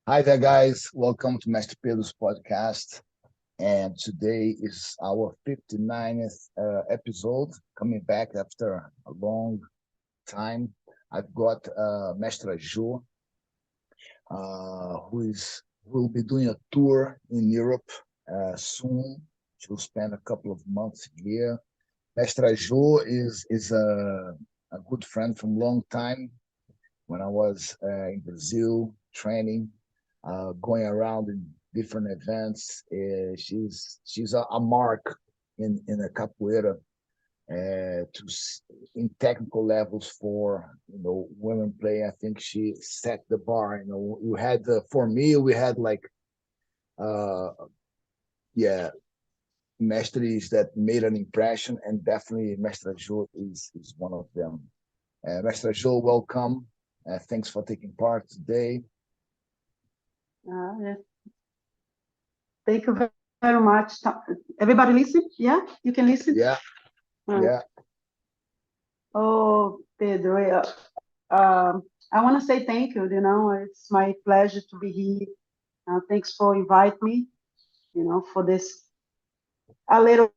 Hi there, guys. Welcome to Mestre Pedro's podcast. And today is our 59th episode, coming back after a long time. I've got Mestra Jo, who will be doing a tour in Europe soon. She'll spend a couple of months here. Mestra Jo is a good friend from long time when I was in Brazil training, going around in different events. She's a mark in a capoeira in technical levels for women play. I think she set the bar. We had for me we had like uh, yeah masteries that made an impression, and definitely Mestre Jo is one of them. Mestre Jo, welcome. Thanks for taking part today. Yeah. Thank you very much. Everybody listen? Yeah, you can listen? Yeah, Uh, yeah, oh, Pedro, I want to say thank you. It's my pleasure to be here. Thanks for inviting me, for this a little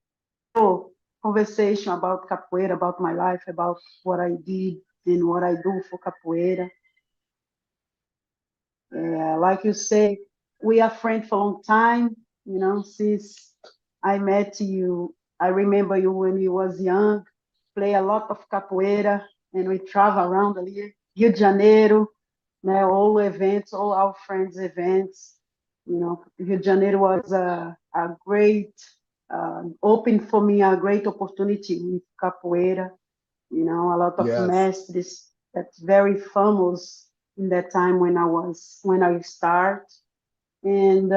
conversation about capoeira, about my life, about what I did and what I do for capoeira. Like you say, we are friends for a long time, since I met you. I remember you when you was young, play a lot of capoeira, and we travel around ali, Rio de Janeiro, all events, all our friends' events. Rio de Janeiro was a great, open for me, a great opportunity with capoeira. A lot of yes, mestres that's very famous in that time when I start, and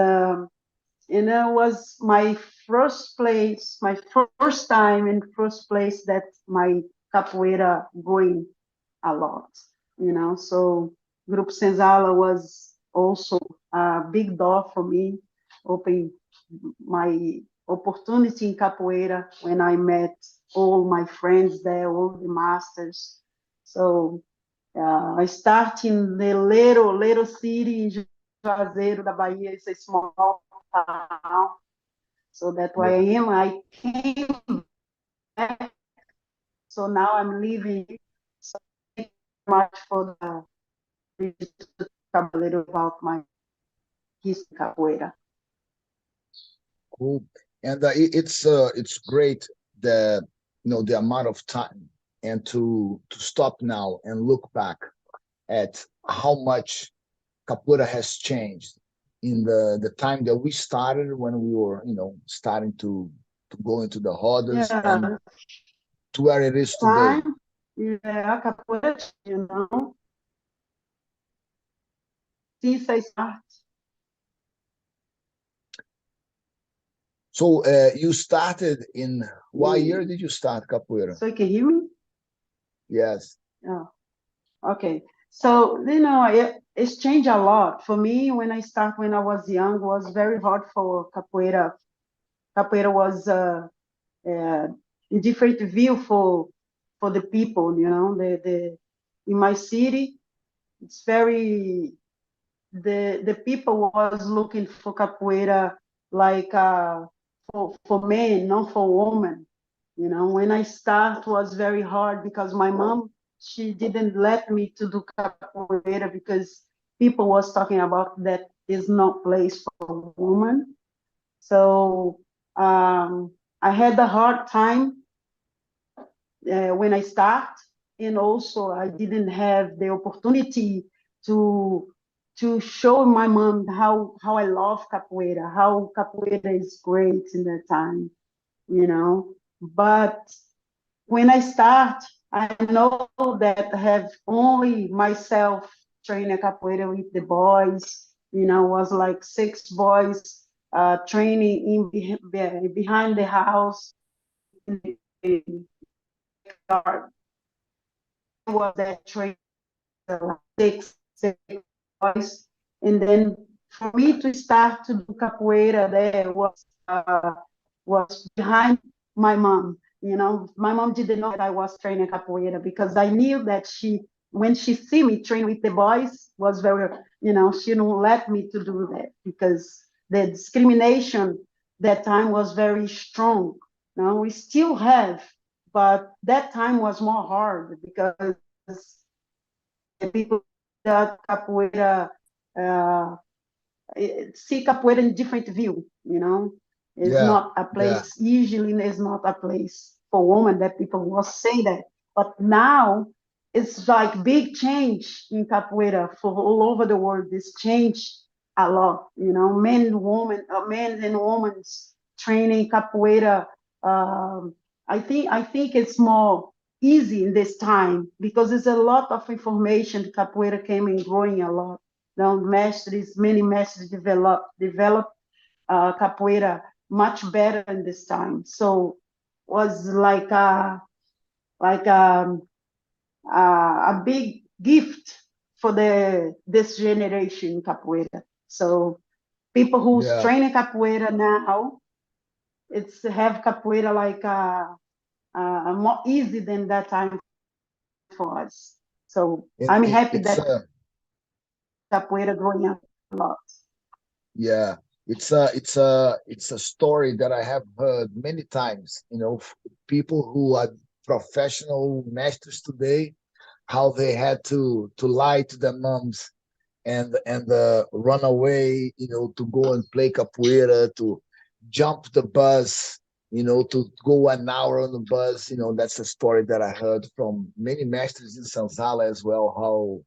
it was my first place, my first time and first place that my capoeira going a lot, So Group Senzala was also a big door for me, open my opportunity in capoeira when I met all my friends there, all the masters. So I start in the little city in Juazeiro da Bahia. It's a small town. So that's why yeah, I came back. So now I'm living. So thank you very much for the to talk a little about my history capoeira. cool. And it's great the the amount of time and to stop now and look back at how much capoeira has changed in the time that we started when we were starting to go into the rodas and Yeah, to where it is today. time. Yeah, capoeira, since I start. So you started in what year did you start capoeira? So you can hear me? Yes. Yeah. Okay. So, it's changed a lot. For me, when I was young, was very hard for capoeira. Capoeira was uh, a different view for the people, in my city, it's very, the people was looking for capoeira like for men, not for women. When I start was very hard because my mom, she didn't let me to do capoeira because people was talking about that is not place for women. So I had a hard time when I start, and also I didn't have the opportunity to show my mom how I love capoeira, how capoeira is great in that time, But when I start, I know that I have only myself training capoeira with the boys. Was like six boys training behind the house in the yard. Was that training six boys, and then for me to start to do capoeira there was behind my mom. My mom didn't know that I was training capoeira because I knew that when she see me train with the boys was very, she don't let me to do that because the discrimination that time was very strong. Now we still have, but that time was more hard because the people that capoeira uh, see capoeira in different view, It's Yeah, not a yeah, place, usually it's not a place for women that people will say that. But now it's like big change in capoeira for all over the world. This change a lot, men and women training capoeira. Um, I think it's more easy in this time because there's a lot of information. Capoeira came and growing a lot. Now, many masters develop capoeira much better in this time. So was like a big gift for this generation capoeira. So people who's yeah. training capoeira now, it's have capoeira like more easy than that time for us. So And I'm happy it's that capoeira growing up a lot. yeah, it's a story that I have heard many times. People who are professional masters today, how they had to lie to their moms and run away, to go and play capoeira, to jump the bus, to go an hour on the bus. That's a story that I heard from many masters in Sanzala as well. How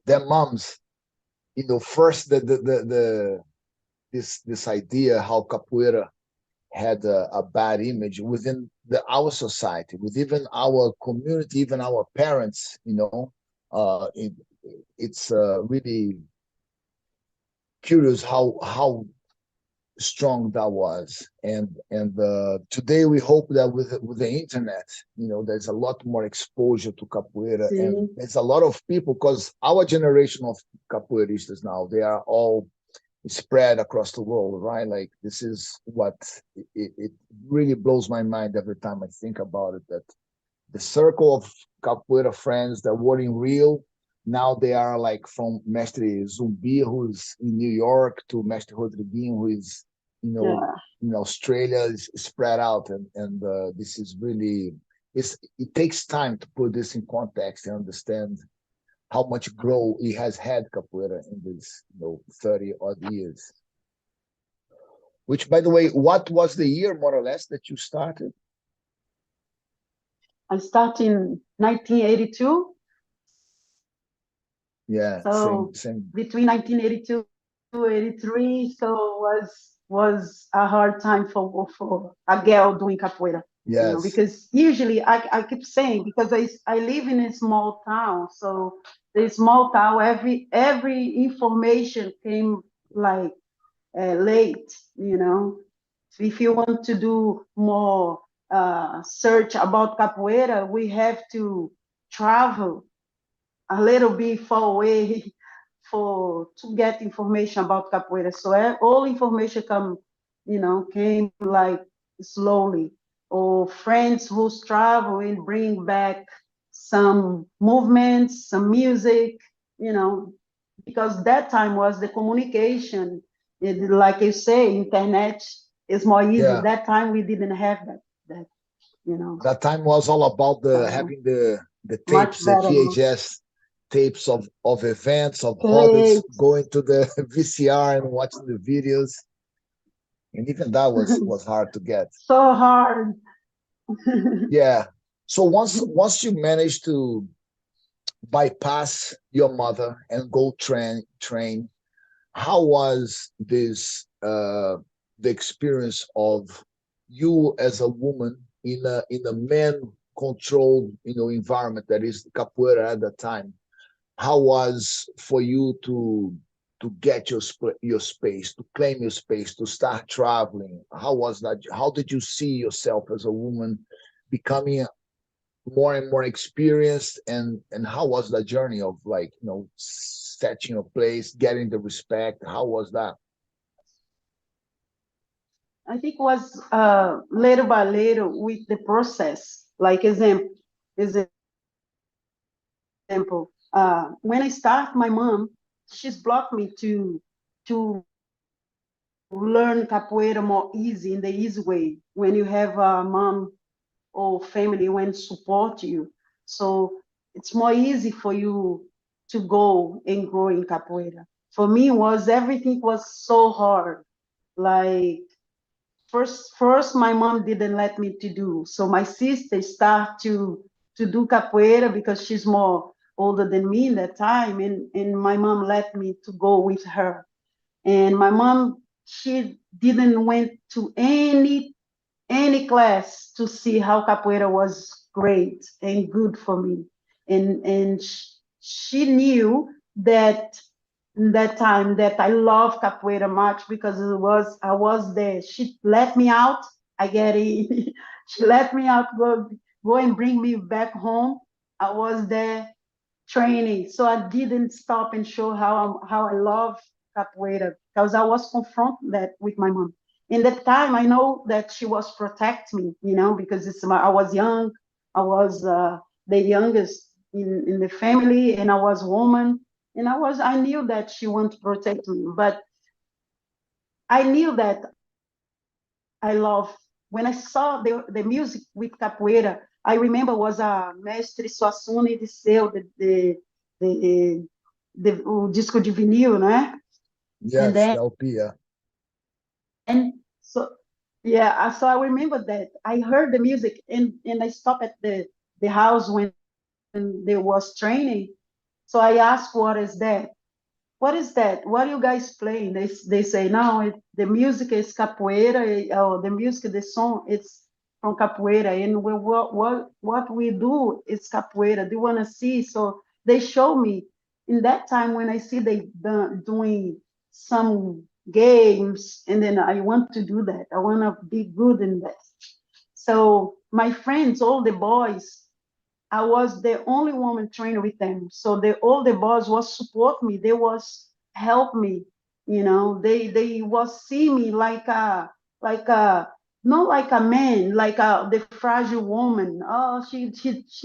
their moms, first the this idea how capoeira had a bad image within our society, with even our community, even our parents. It's really curious how strong that was, and today we hope that with the internet, there's a lot more exposure to capoeira, and Sim, there's a lot of people, because our generation of capoeiristas now, they are all spread across the world, right? Like, this is what it really blows my mind every time I think about it, that the circle of capoeira friends that were in Rio, now they are like from Mestre Zumbi, who's in New York, to Mestre Rodriguinho, who is, you know, yeah. in Australia, is spread out. And this is really, it takes time to put this in context and understand how much growth it has had capoeira in these 30 odd years. Which, by the way, what was the year more or less that you started? I started in 1982. Yeah, same, So same. between 1982 to 83, so was a hard time for a girl doing capoeira, Yes, because usually I keep saying, because I live in a small town, so the small town, every information came like late, So if you want to do more search about capoeira, we have to travel a little bit far away for to get information about capoeira. So all information came like slowly. Or friends who travel and bring back some movements, some music, you know, because that time was the communication. Like you say, internet is more easy. yeah. That time we didn't have that, That time was all about the so having the much tapes, the better now. VHS tapes of events, of Okay. hobbies, going to the VCR and watching the videos, and even that was hard to get. So hard. Yeah. So once you managed to bypass your mother and go train, how was this the experience of you as a woman in a man controlled environment, that is capoeira at that time? How was for you to get your space, to claim your space, to start traveling? How was that? How did you see yourself as a woman becoming more and more experienced, and how was that journey of, like, setting a place, getting the respect? How was that? I think was little by little with the process. Like example, example, when I start, my mom, she's blocked me to learn capoeira more easy in the easy way. When you have a mom or family when support you, so it's more easy for you to go and grow in capoeira. For me, was everything was so hard. Like first my mom didn't let me to do, so my sister start to do capoeira because she's more older than me in that time, and my mom let me to go with her. And my mom, she didn't went to any class to see how capoeira was great and good for me. And she knew that in that time that I love capoeira much because I was there. She let me out. I get it. She let me out, go and bring me back home. I was there training. So I didn't stop and show how I love capoeira because I was confronted that with my mom. In that time, I know that she was protect me, because I was young. I was the youngest in the family, and I was a woman, and I knew that she wanted to protect me, but I knew that I love when I saw the music with capoeira. I remember was a Mestre Suassuna de Seu, the, o disco de vinil, né? And Yes, then the LP. Yeah. so yeah, so I remember that I heard the music, and I stopped at the house when there was training. So I asked, "What is that? What is that? What are you guys playing?" They say, "No, the music is capoeira, or the music, the song, it's from capoeira, and what we do is capoeira. Do you want to see?" So they show me in that time when I see they doing some games, and then I want to do that. I want to be good in that. So my friends, all the boys, I was the only woman trainer with them. So all the boys was support me. They was help me. They was see me like a not like a man, like the fragile woman. Oh, she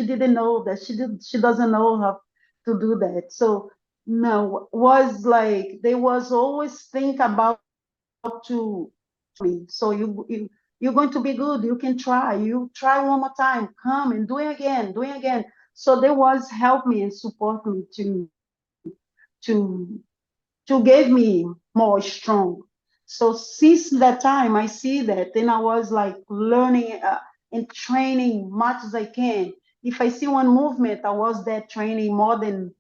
didn't know that. She doesn't know how to do that. So no, was like they was always think about to me. So you're going to be good. You can try. You try one more time. Come and do it again. So they was help me and support me to to give me more strong. So since that time, I see that, then I was like learning and training much as I can. If I see one movement, I was there training more than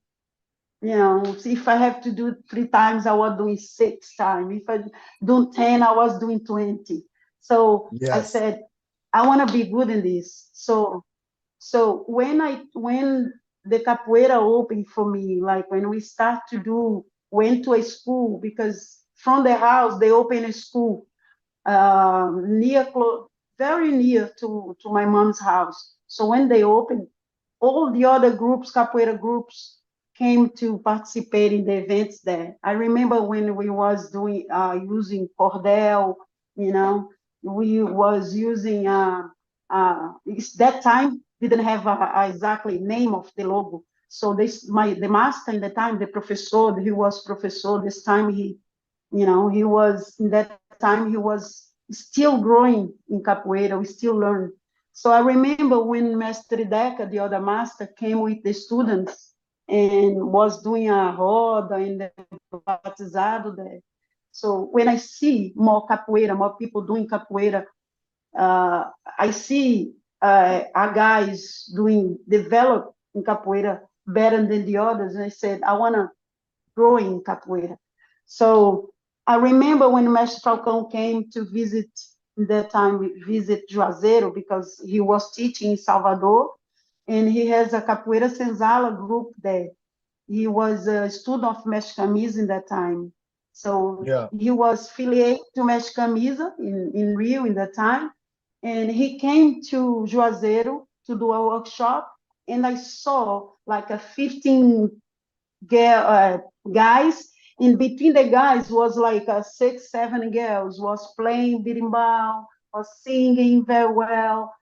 if I have to do 3 times, I was doing 6 times. If I do 10, I was doing 20. So I Yes. said, I want to be good in this. So when the capoeira opened for me, like when we start to went to a school, because from the house they open a school near, very near to my mom's house. So when they opened, all the other groups, capoeira groups, came to participate in the events there. I remember when we was doing using cordel, you know, we was using that time didn't have a exactly name of the logo. So the master in the time, the professor, he was professor. This time he was in that time he was still growing in capoeira. We still learn. So I remember when Mestre Deca, the other master, came with the students and was doing a roda and the batizado there. So when I see more capoeira, more people doing capoeira, I see our guys develop in capoeira better than the others. And I said, I want to grow in capoeira. So I remember when Mestre Falcão came to visit, that time visit Juazeiro, because he was teaching in Salvador, and he has a Capoeira Senzala group there. He was a student of Mestre Camisa in that time. So Yeah. he was affiliated to Mestre Camisa in Rio in that time. And he came to Juazeiro to do a workshop, and I saw like a 15 guys. In between the guys was like 6, 7 girls was playing berimbau, was singing very well.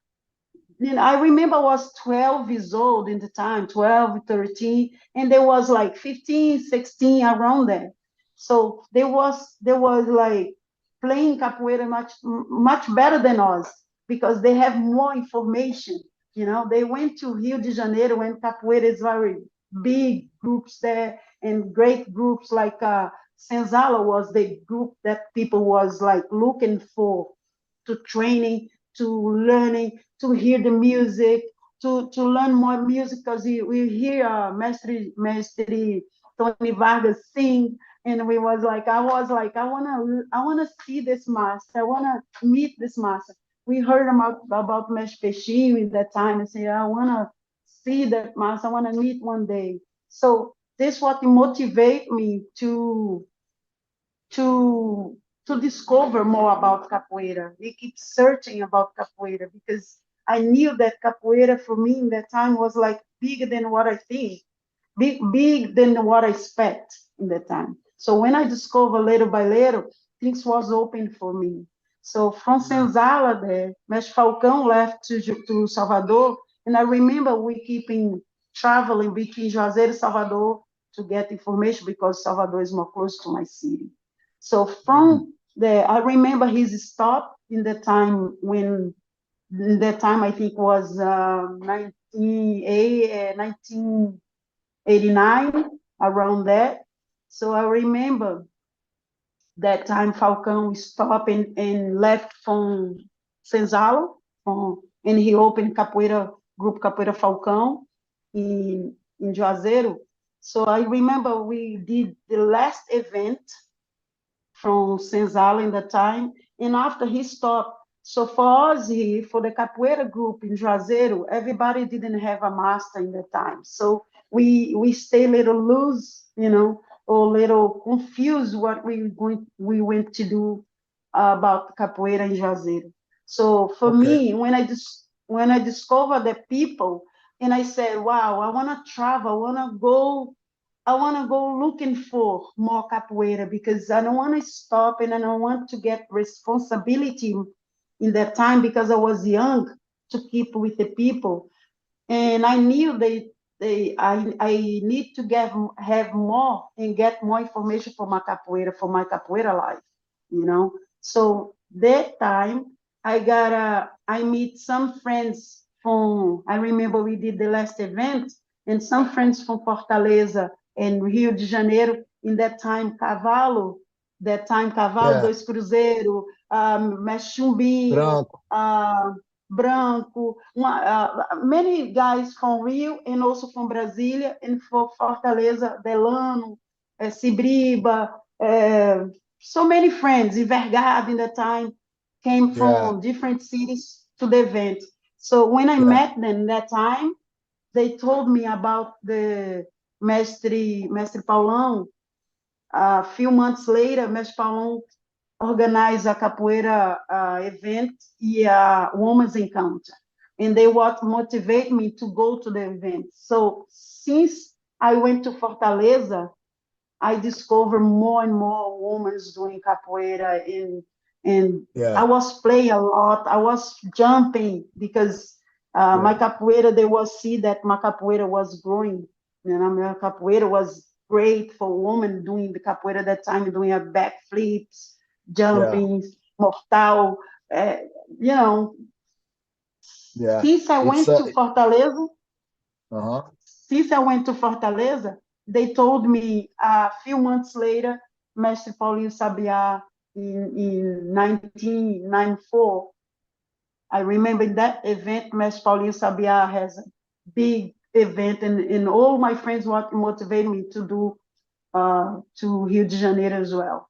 I remember I was 12 years old in the time, 12, 13, and there was like 15, 16 around there. So there was like playing capoeira much better than us because they have more information. They went to Rio de Janeiro when capoeira is very big groups there and great groups like Senzala was the group that people was like looking for to training, to learning, to hear the music, to learn more music because we hear Mestre Tony Vargas sing, and I wanna see this master, I wanna meet this master. We heard about Mestre Peixinho in that time and say, I wanna see that master, I wanna meet one day. So this what motivate me to to discover more about capoeira. We keep searching about capoeira because I knew that capoeira for me in that time was like bigger than what I think, big than what I expect in that time. So when I discover little by little, things was open for me. So from Senzala there, Mestre Falcão left to Salvador, and I remember we keeping traveling between Juazeiro and Salvador to get information because Salvador is more close to my city. So Mhm. from there, I remember his stop in the time when, in that time I think was 1989, around that. So I remember that time Falcão stopped and left from Senzalo, and he opened Capoeira, Group Capoeira Falcão in Juazeiro. So I remember we did the last event from Senzala in the time, and after he stopped. So for us here, for the Capoeira group in Juazeiro, everybody didn't have a master in the time. So we stay a little loose, or a little confused what we went to do about Capoeira in Juazeiro. So for Okay. me, when I discovered the people, and I said, wow, I want to travel, I want to go looking for more capoeira because I don't want to stop and I don't want to get responsibility in that time because I was young to keep with the people. And I knew I need to have more and get more information for my capoeira life, you know. So that time I meet some friends from, I remember we did the last event, and some friends from Fortaleza and Rio de Janeiro, in that time Cavalo, Yeah. Dois Cruzeiro, Mestre Chumbinho, Branco. Branco, many guys from Rio and also from Brasília and from Fortaleza, Delano, Cibriba, so many friends, Vergado in the time, came Yeah. from different cities to the event. So when I Yeah. met them that time, they told me about the Mestre Paulão. A few months later, Mestre Paulão organize a capoeira event e a women's encounter, and they what motivate me to go to the event. So since I went to Fortaleza, I discovered more and more women doing capoeira, and I Yeah. was playing a lot. I was jumping because Yeah. my capoeira, they was see that my capoeira was growing. My capoeira was great for women doing the capoeira at that time, doing a backflips, Yeah. jumping, mortal. Uh, you know, Yeah. since I It's went to Fortaleza, uh-huh. since I went to Fortaleza, they told me a few months later, Mestre Paulinho Sabiá in 1994. I remember that event, Mestre Paulinho Sabiá has a big event, and all my friends what motivated me to do to Rio de Janeiro as well.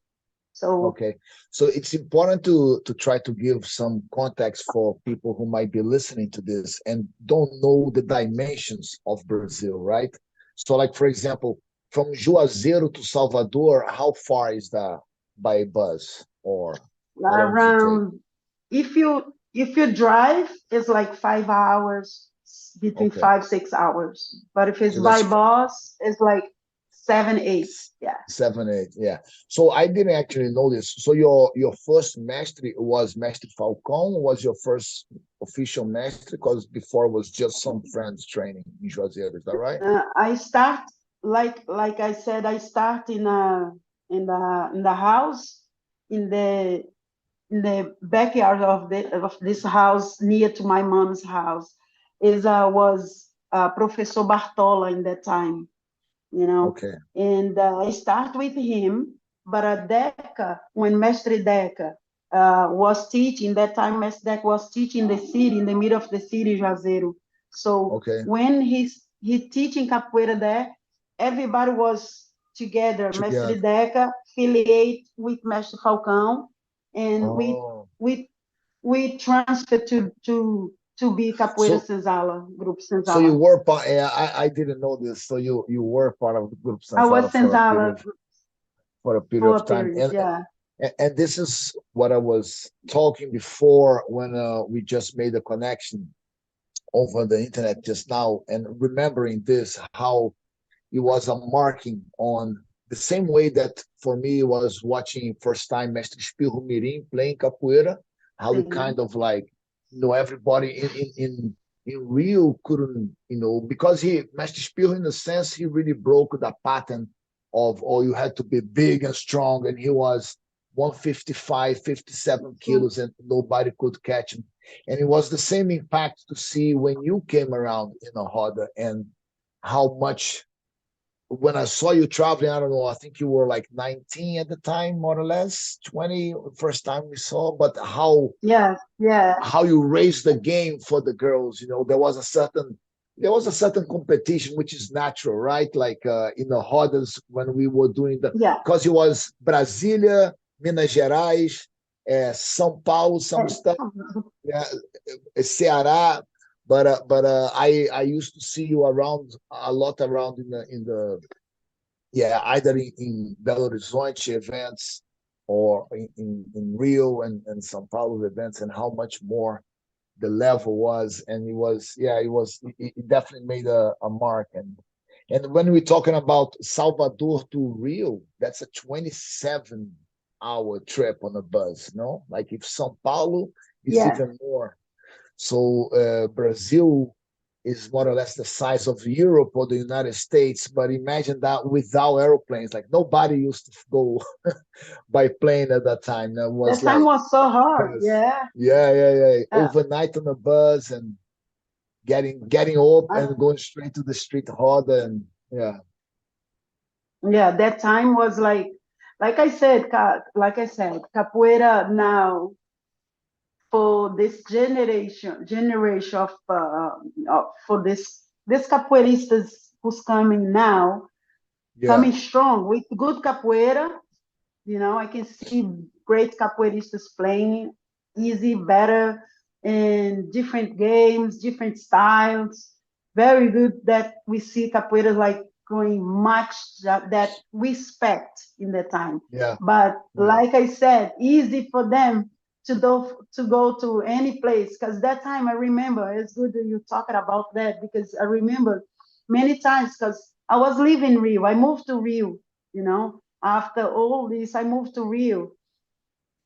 So, Okay. So it's important to try to give some context for people who might be listening to this and don't know the dimensions of Brazil, right? So like for example, from Juazeiro to Salvador, how far is that by bus or how long does it take? around, if you drive, it's like 5 hours, between Okay. 5 6 hours. But if it's So by that's bus, it's like 7, 8. Yeah. 7, 8. Yeah. So I didn't actually know this. So your first mestre was Mestre Falcão, was your first official mestre? Because before it was just some friends training in Juazeiro. Is that right? I start like I said, I start in the house, in the backyard of this house near to my mom's house. Is was Professor Bartola in that time, you know. Okay. And I start with him, but Deca, when Mestre Deca was teaching, that time Mestre Deca was teaching the city, in the middle of the city, Juazeiro. So Okay. when he teaching capoeira there, everybody was together. Mestre Together. Deca affiliate with Mestre Falcão, and Oh. we transferred to be Capoeira So Senzala, Group so you Senzala. were part, yeah, I didn't know this. So you were part of the group I was Sansara Senzala for a period for of a time. period, yeah. And this is what I was talking before when we just made a connection over the internet just now, and remembering this, how it was a marking on the same way that for me was watching first time Mestre Espirro Mirim playing capoeira, how it kind Sim. of like, everybody in Rio couldn't, because Mestre Espirro, in a sense, he really broke the pattern of, oh, you had to be big and strong, and he was 155, 57 Sim. kilos, and nobody could catch him. And it was the same impact to see when you came around in a Roda, and how much, when I saw you traveling, I don't know, I think you were like 19 at the time, more or less, 20, first time we saw, but Yes, yeah, how you raised the game for the girls. There was a certain competition, which is natural, right? Like in the Rodas, when we were doing yeah. because it was Brasília, Minas Gerais, São Paulo, some stuff, yeah, Ceará. But I used to see you around a lot, around in the yeah, either in Belo Horizonte events, or in Rio and São Paulo events, and how much more the level was. And it definitely made a mark. And when we're talking about Salvador to Rio, that's a 27-hour trip on a bus, no? Like if São Paulo is Yeah. even more. So Brazil is more or less the size of Europe or the United States, but imagine that without airplanes. Like nobody used to go by plane at that time. That was That time like was so hard. bus. Yeah. Yeah. Uh, Overnight on a bus, and getting up uh, and going straight to the street Roda, and yeah, yeah, that time was like I said, capoeira now for this generation for this capoeiristas who's coming now, yeah, coming strong with good capoeira. You know, I can see great capoeiristas playing easy, better, in different games, different styles. Very good that we see capoeira like going much that we expect in the time. yeah, But yeah, like I said, easy for them to go to any place, because that time I remember, it's good that you're talking about that, because I remember many times, because I was living Rio. I moved to Rio, you know. After all this, I moved to Rio,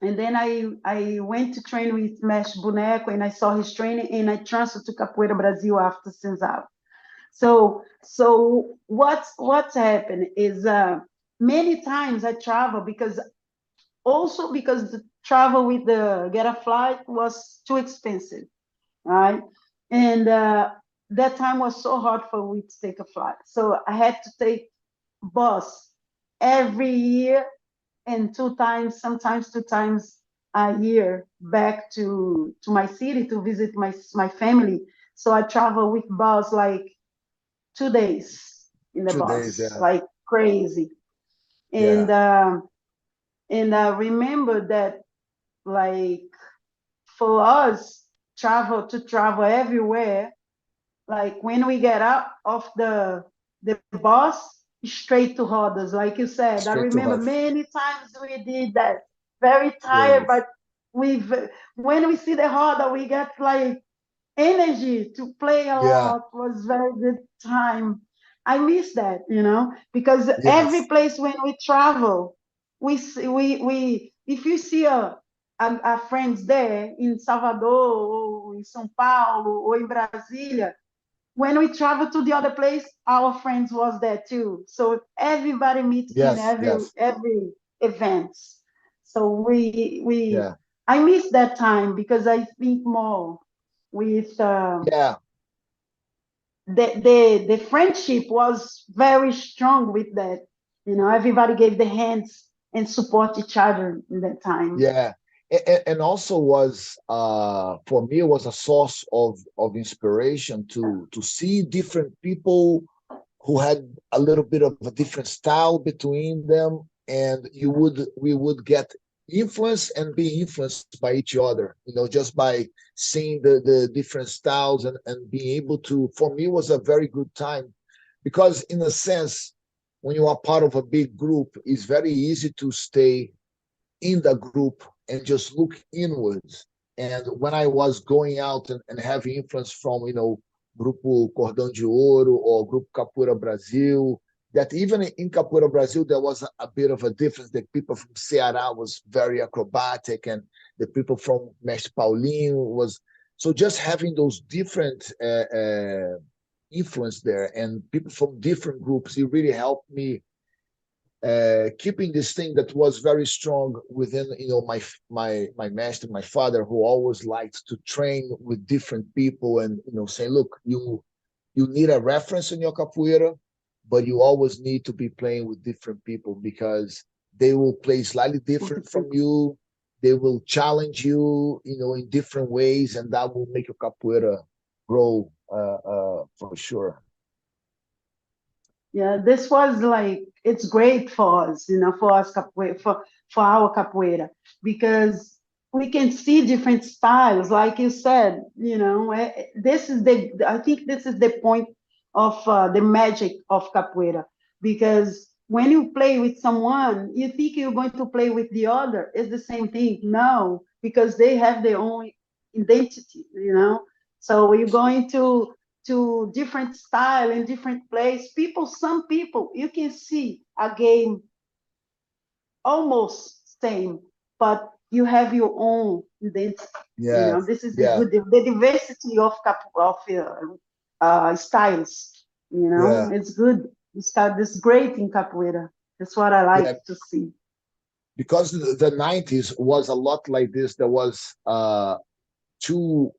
and then I went to train with Mesh Boneco, and I saw his training, and I transferred to Capoeira Brasil after Senzala. So what's happened is many times I travel, because also because the travel with the get a flight was too expensive, right? And that time was so hard for me to take a flight, so I had to take bus every year, and two times, sometimes 2 times a year, back to my city to visit my family. So I travel with bus like 2 days in the 2 days, bus, yeah, like crazy. And yeah, I remember that, like, for us to travel everywhere, like when we get out of the bus, straight to Rodas, like you said. I straight to remember Roda. many times we did that. Very tired, Yes, but we've when we see the Roda, we get like energy to play a yeah, lot. It was very good time. I miss that, because every Yes, place when we travel, we if you see a friends there in Salvador or in São Paulo or in Brasília, when we travel to the other place, our friends was there too. So everybody meets in yes, yes, every event. So we yeah, I miss that time because I think more with yeah, the friendship was very strong with that. Everybody gave the hands and support each other in that time. yeah. And also was for me was a source of inspiration to see different people who had a little bit of a different style between them, and you would we would get influence and be influenced by each other, just by seeing the different styles, and being able to, for me, was a very good time, because in a sense, when you are part of a big group, it's very easy to stay in the group and just look inwards. And when I was going out and having influence from, Grupo Cordão de Ouro or Grupo Capoeira Brasil, that even in Capoeira Brasil, there was a bit of a difference. The people from Ceará was very acrobatic, and the people from Mestre Paulinho was. So just having those different influence there, and people from different groups, it really helped me keeping this thing that was very strong within, my master, my father, who always liked to train with different people, and say, look, you need a reference in your capoeira, but you always need to be playing with different people, because they will play slightly different from you. They will challenge you, in different ways, and that will make your capoeira grow, for sure. Yeah, this was like it's great for us, for us capoeira, for our capoeira, because we can see different styles, like you said. This is the I think this is the point of the magic of capoeira, because when you play with someone, you think you're going to play with the other. It's the same thing. No, because they have their own identity. So you're going to different style in different place. Some people, you can see a game almost same, but you have your own identity. Yes, This is the yeah, good, the diversity of styles. yeah, It's good. This great in capoeira. That's what I like yeah. to see. Because the 90s was a lot like this. There was two,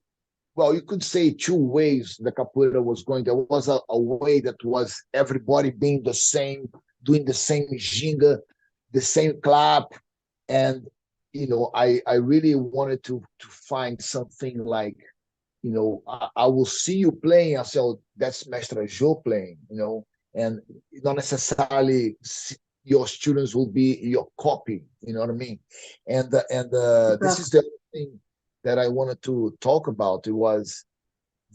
well, you could say two ways the capoeira was going. There was a way that was everybody being the same, doing the same ginga, the same clap. And I really wanted to find something like, I will see you playing. I say, oh, that's Mestre Joe playing, and not necessarily your students will be your copy. You know what I mean? And this is Exactly. the other thing that I wanted to talk about. It was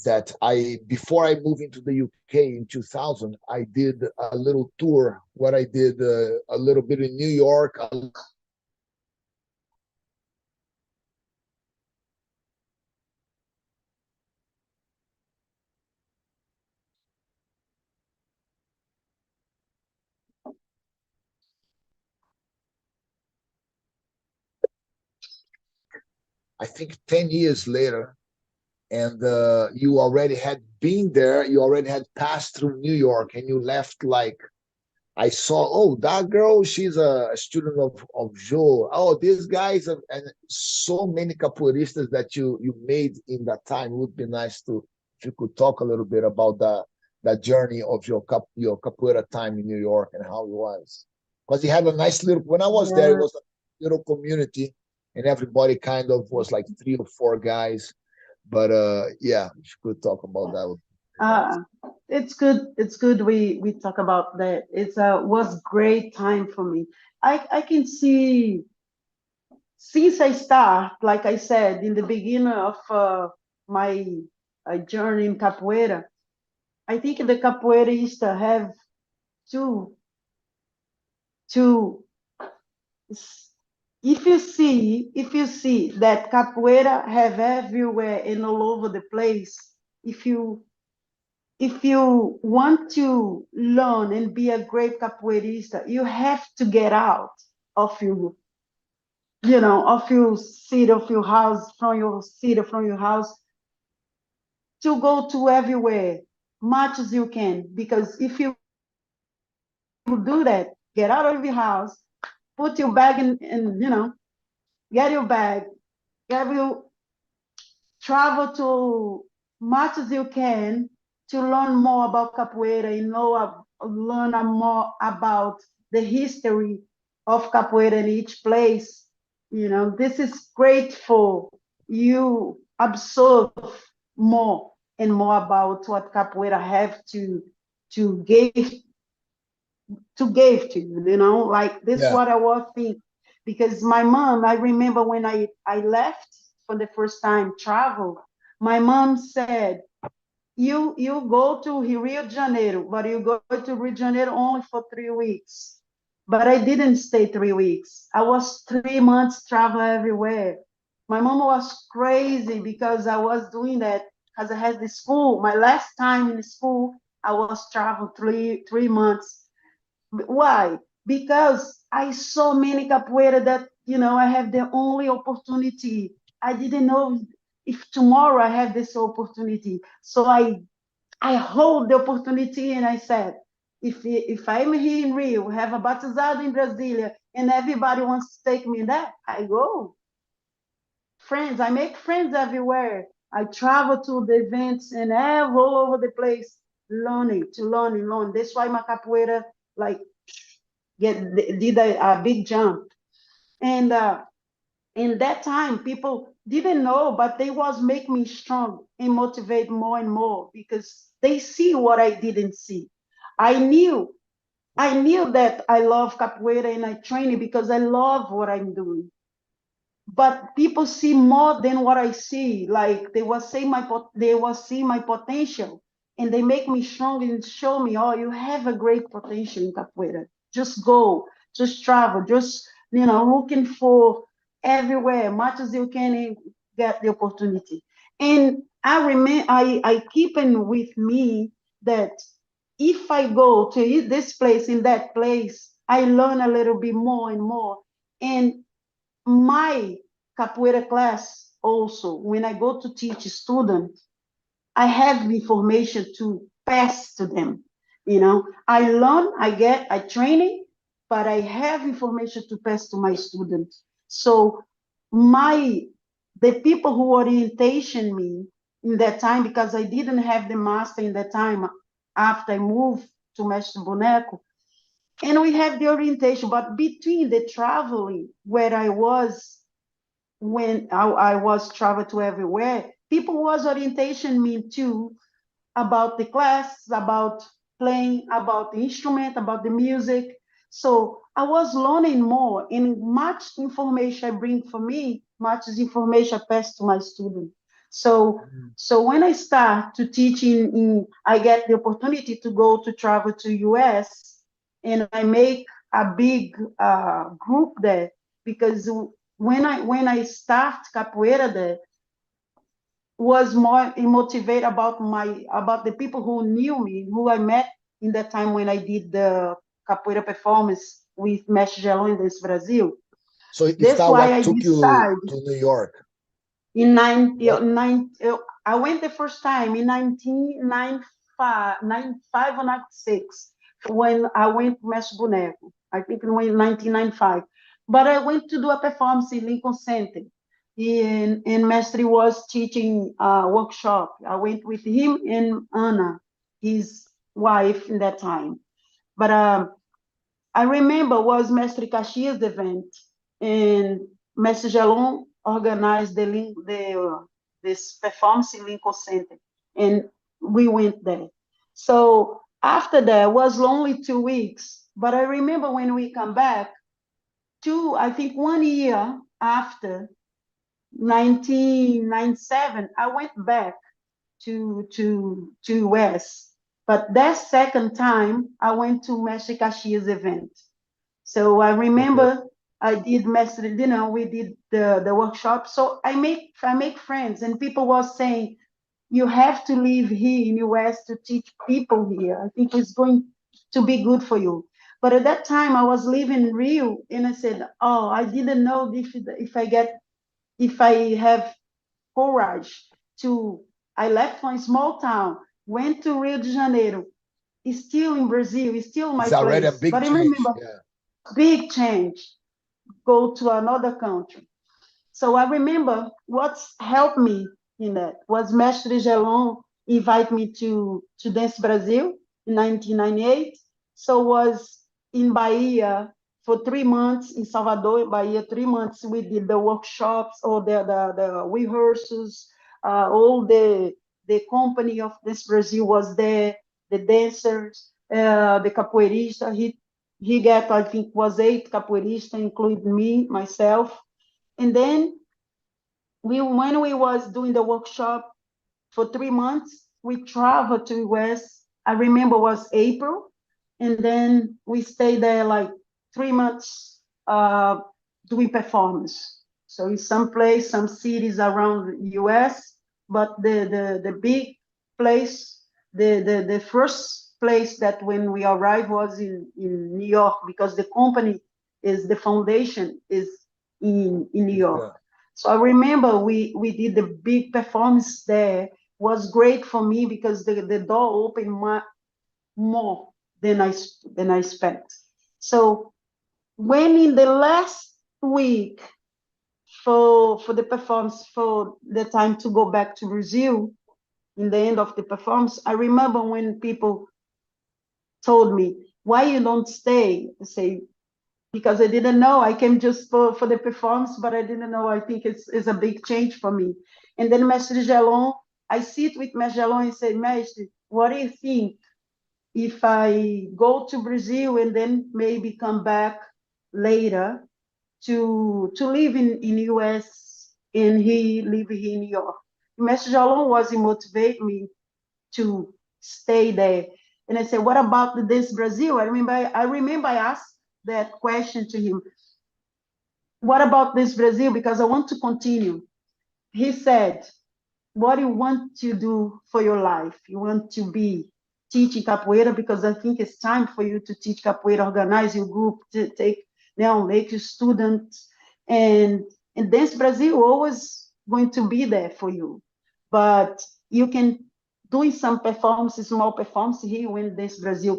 that before I moved into the UK in 2000, I did a little tour where I did a little bit in New York. I think 10 years later, and you already had been there, you already had passed through New York, and you left like, I saw, oh, that girl, she's a student of Joe. Oh, these guys, and so many capoeiristas that you made in that time. It would be nice to, if you could talk a little bit about that journey of your capoeira time in New York and how it was. Because you had a nice little, when I was there, it Yeah. was a little community, and everybody kind of was like three or four guys. But yeah, if you could talk about that, would be nice. Uh, it's good. It's good. We talk about that. It's was great time for me. I can see since I start, like I said in the beginning of my journey in capoeira. I think the capoeirista have to to if you see that capoeira have everywhere and all over the place. If you if you want to learn and be a great capoeirista, you have to get out of your, of your city, of your house, from your city, from your house, to go to everywhere, much as you can. Because if you do that, get out of your house, put your bag get your bag, have you travel to much as you can to learn more about capoeira, learn more about the history of capoeira in each place. This is great for you absorb more and more about what capoeira have to give to you, like this Yeah, what I was thinking. Because my mom, I remember when I left for the first time travel, my mom said, you go to Rio de Janeiro, but you go to Rio de Janeiro only for 3 weeks. But I didn't stay 3 weeks. I was 3 months travel everywhere. My mom was crazy because I was doing that because I had the school. My last time in school, I was travel three months. Why? Because I saw many capoeira that, I have the only opportunity. I didn't know if tomorrow I have this opportunity. So I hold the opportunity and I said, if I'm here in Rio, have a batizado in Brasilia, and everybody wants to take me there, I go. Friends, I make friends everywhere. I travel to the events and all over the place, learning to learn and learn. That's why my capoeira like did a big jump. And in that time, people didn't know, but they was make me strong and motivate more and more because they see what I didn't see. I knew, I knew that I love capoeira and I train it because I love what I'm doing. But people see more than what I see. Like they was see my potential, and they make me strong and show me, oh, you have a great potential in capoeira. Just go, just travel, just looking for everywhere, much as you can get the opportunity. And I remain, I keep in with me that if I go to this place in that place, I learn a little bit more and more. And my capoeira class also, when I go to teach students, I have information to pass to them. I learn, I training, but I have information to pass to my students. So my the people who orientation me in that time, because I didn't have the master in that time after I moved to Mestre Boneco, and we have the orientation, but between the traveling where I was when I was travel to everywhere, people was orientation me too about the class, about playing, about the instrument, about the music. So I was learning more, and much information I bring for me, much as information I pass to my students. So, so when I start to teach I get the opportunity to go to travel to US, and I make a big group there because when I start capoeira there, was more motivated about the people who knew me, who I met in that time when I did the capoeira performance with Mestre in this Brazil. so is That's that why what I took you decided to New York? in 90, What? I went the first time in 1995, 95 or 96 when I went to Mestre Boneco. I think it was 1995. But I went to do a performance in Lincoln Center. And Mestre was teaching a workshop. I went with him and Anna, his wife in that time. But I remember was Mestre Caxias' event, and Mestre Gelon organized this performance in Lincoln Center, and we went there. So after that was only 2 weeks, but I remember when we come back, I think 1 year after 1997, I went back to US. But that second time, I went to Mestre Caxias event. So I Okay. remember I did Mestre, we did the workshop. So I make friends, and people was saying, you have to live here in US to teach people here. I think it's going to be good for you. But at that time, I was living in Rio, and I said, "Oh, I didn't know if I have courage to." I left from a small town, went to Rio de Janeiro. It's still in Brazil, it's still my It's already a place. big But I change. remember Yeah. big change. Go to another country. So I remember what's helped me in that was Mestre Gelon invite me to Dance Brazil in 1998. So was in Bahia for 3 months, in Salvador, Bahia, 3 months. We did the workshops or the rehearsals. All the company of Dance Brazil was there, the dancers, the capoeirista. He got, I think, was 8 capoeiristas, including me, myself. And then when we was doing the workshop for 3 months, we traveled to US. I remember it was April, and then we stayed there like 3 months doing performance. So in some place, some cities around the US, but the big place, the first place that when we arrived was in New York, because the company is the foundation is in New York. Yeah. So I remember we did the big performance there. Was great for me because the door opened more than I expect. So when in the last week for the performance, for the time to go back to Brazil, in the end of the performance, I remember when people told me, "Why you don't stay?" I say, because I didn't know. I came just for the performance, but I didn't know. I think it's a big change for me. And then Mestre Gelon, I sit with Mestre Gelon and say, "Mestre, what do you think if I go to Brazil and then maybe come back later to live in US and he live here in New York?" Mestre Gelon was motivate me to stay there. And I said, "What about this Brazil?" I remember I asked that question to him. "What about this Brazil? Because I want to continue." He said, "What do you want to do for your life? You want to be teaching capoeira, because I think it's time for you to teach capoeira, organize your group, to take, make you students, and Dance Brazil always going to be there for you. But you can doing some performances, small performance here when Dance Brazil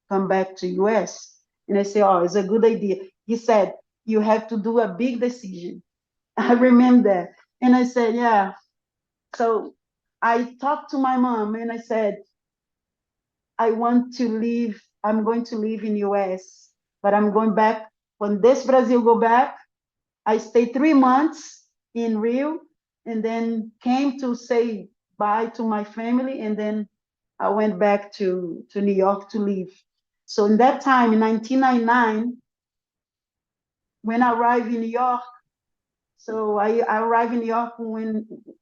come back to US." And I say, "Oh, it's a good idea." He said, "You have to do a big decision." I remember that. And I said, "Yeah." So I talked to my mom and I said, "I want to leave. I'm going to live in US, but I'm going back. When this Brazil go back, I stayed 3 months in Rio and then came to say bye to my family. And then I went back to New York to live." So in that time, in 1999, when I arrived in New York, so I arrived in New York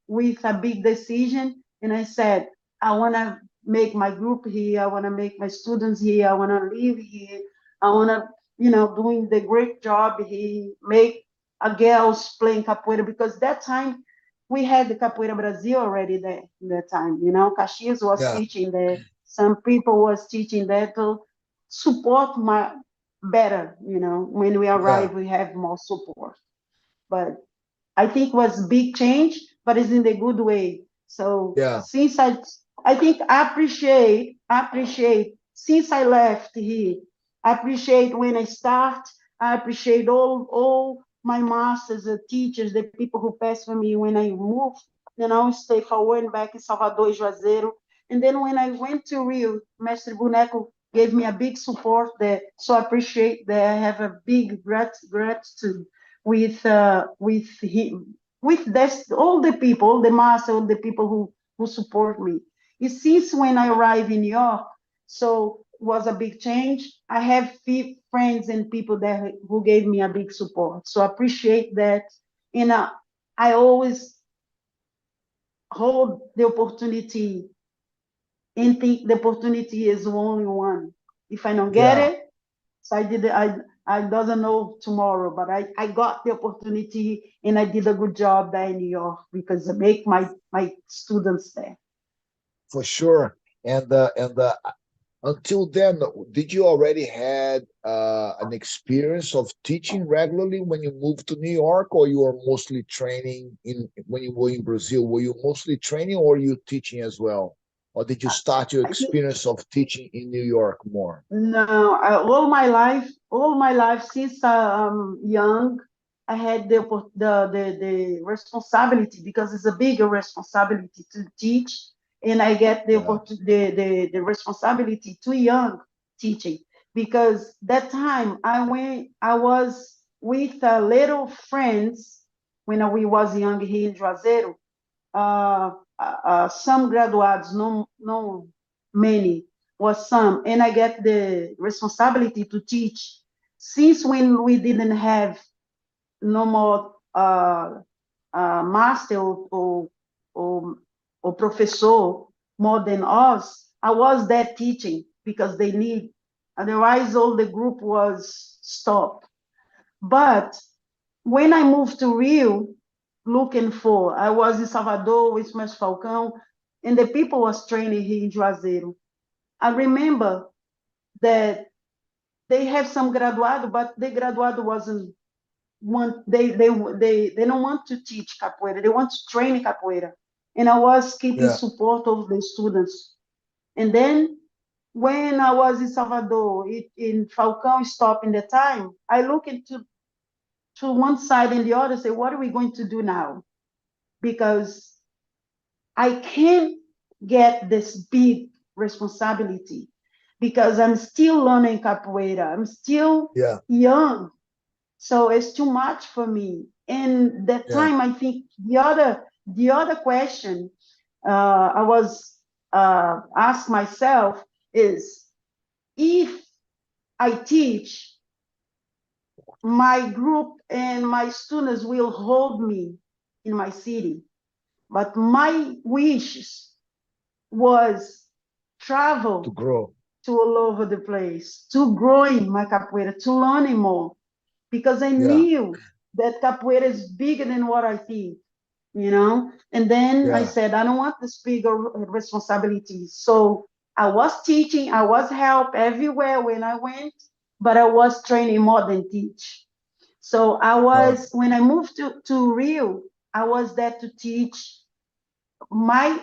with a big decision, and I said, "I want to make my group here. I want to make my students here. I want to live here. I want to, doing the great job here, make a girls playing capoeira," because that time we had the Capoeira Brazil already there in that time. Caxias was Yeah. teaching there. Some people was teaching there to support my better. When we Yeah. arrive, we have more support. But I think was big change, but it's in the good way. So Yeah. since I think I appreciate since I left here. I appreciate when I start. I appreciate all my masters, the teachers, the people who passed for me when I moved. Stay forward and back in Salvador, Juazeiro. And then when I went to Rio, Mestre Boneco gave me a big support there. So I appreciate that. I have a big gratitude with him, with this, all the people, the master, all the people who support me. It's since when I arrived in New York, so was a big change. I have friends and people that who gave me a big support. So I appreciate that. And I always hold the opportunity and think the opportunity is only one. If I don't get Yeah. it, so I doesn't know tomorrow, but I got the opportunity and I did a good job there in New York because I make my students there. for sure. And until then, did you already had an experience of teaching regularly when you moved to New York, or you were mostly training in when you were in Brazil? Were you mostly training, or you teaching as well, or did you start your I think experience of teaching in New York more? no, all my life since I'm young, I had the responsibility because it's a bigger responsibility to teach, and I get Yeah, the responsibility too young teaching because that time I was with little friends when we was young here in Juazeiro, some graduates, no many, was some, and I get the responsibility to teach. Since when we didn't have no more master or, or professor more than us, I was there teaching because they need, otherwise all the group was stopped. But when I moved to Rio, looking for, I was in Salvador with Mestre Falcão, and the people was training here in Juazeiro. I remember that they have some graduado, but the graduado wasn't want they don't want to teach capoeira. They want to train capoeira, and I was keeping yeah, support of the students. And then when I was in Salvador, in Falcão stop in the time, I look into to one side and the other, say, what are we going to do now? Because I can't get this big responsibility because I'm still learning capoeira. I'm still yeah, young. So it's too much for me. And that yeah, time, I think the other question I was asked myself is if I teach, my group and my students will hold me in my city. But my wish was to travel grow. to all over the place, to growing my capoeira, to learning more, because I Yeah, knew that capoeira is bigger than what I think, you know? And then I yeah, said, I don't want this bigger responsibility. So I was teaching, I was help everywhere when I went, but I was training more than teach. So I no, was, when I moved to Rio, I was there to teach I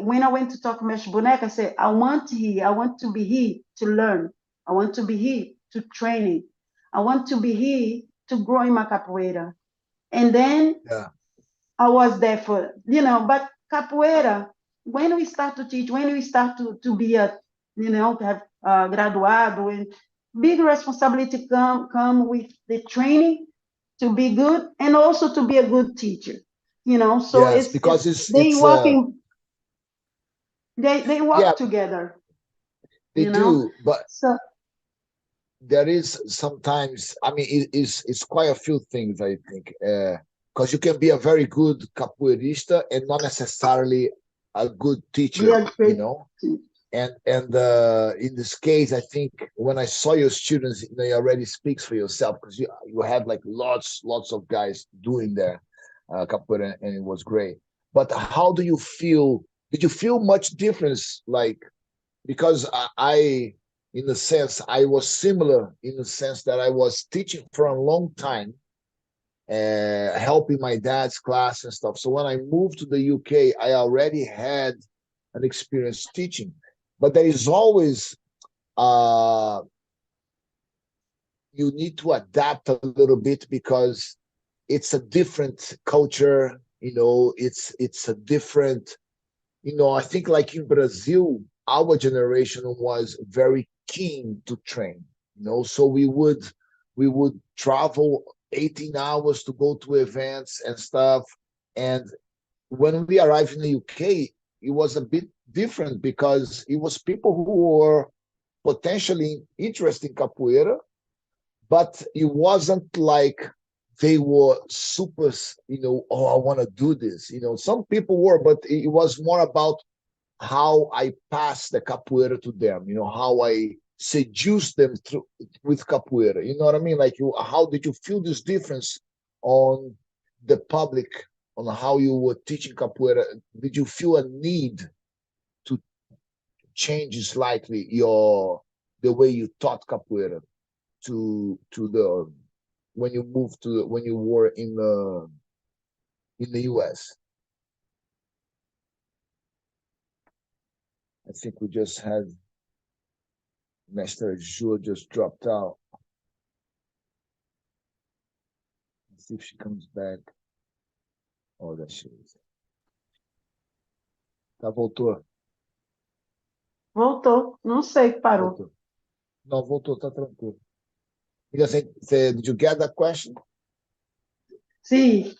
when I went to talk Mesh Boneca, I said, I want to be here to learn. I want to be here to training. I want to be here to grow in my capoeira. And then yeah, I was there for, but capoeira, when we start to teach, when we start to be to have graduado and big responsibility come with the training to be good and also to be a good teacher. So yes, it's because it's they it's working, they yeah, work together, they you know. do, but So there is sometimes, I mean, it's quite a few things, I think, because you can be a very good capoeirista and not necessarily a good be teacher, a great teacher. and in this case, I think when I saw your students, it already speaks for yourself, because you had like lots of guys doing their capoeira, and it was great. But how do you feel? Did you feel much difference, like, because in a sense, I was similar in the sense that I was teaching for a long time, helping my dad's class and stuff. So when I moved to the UK, I already had an experience teaching, but there is always uh, you need to adapt a little bit because it's a different culture. It's a different. I think like in Brazil, our generation was very keen to train. So we would travel 18 hours to go to events and stuff. And when we arrived in the UK, it was a bit different because it was people who were potentially interested in capoeira, but it wasn't like they were super, oh, I want to do this. Some people were, but it was more about how I pass the capoeira to them, how I seduce them through with capoeira. You know what I mean? Like, how did you feel this difference on the public, on how you were teaching capoeira? Did you feel a need change slightly the way you taught capoeira to the when you moved to when you were in the US? I think we just had Mestre Ju just dropped out. Let's see if she comes back. Oh, there she is. Tá, voltou. Voltou, não sei que parou. Voltou. Não, voltou, tá tranquilo. Did you get that question? See,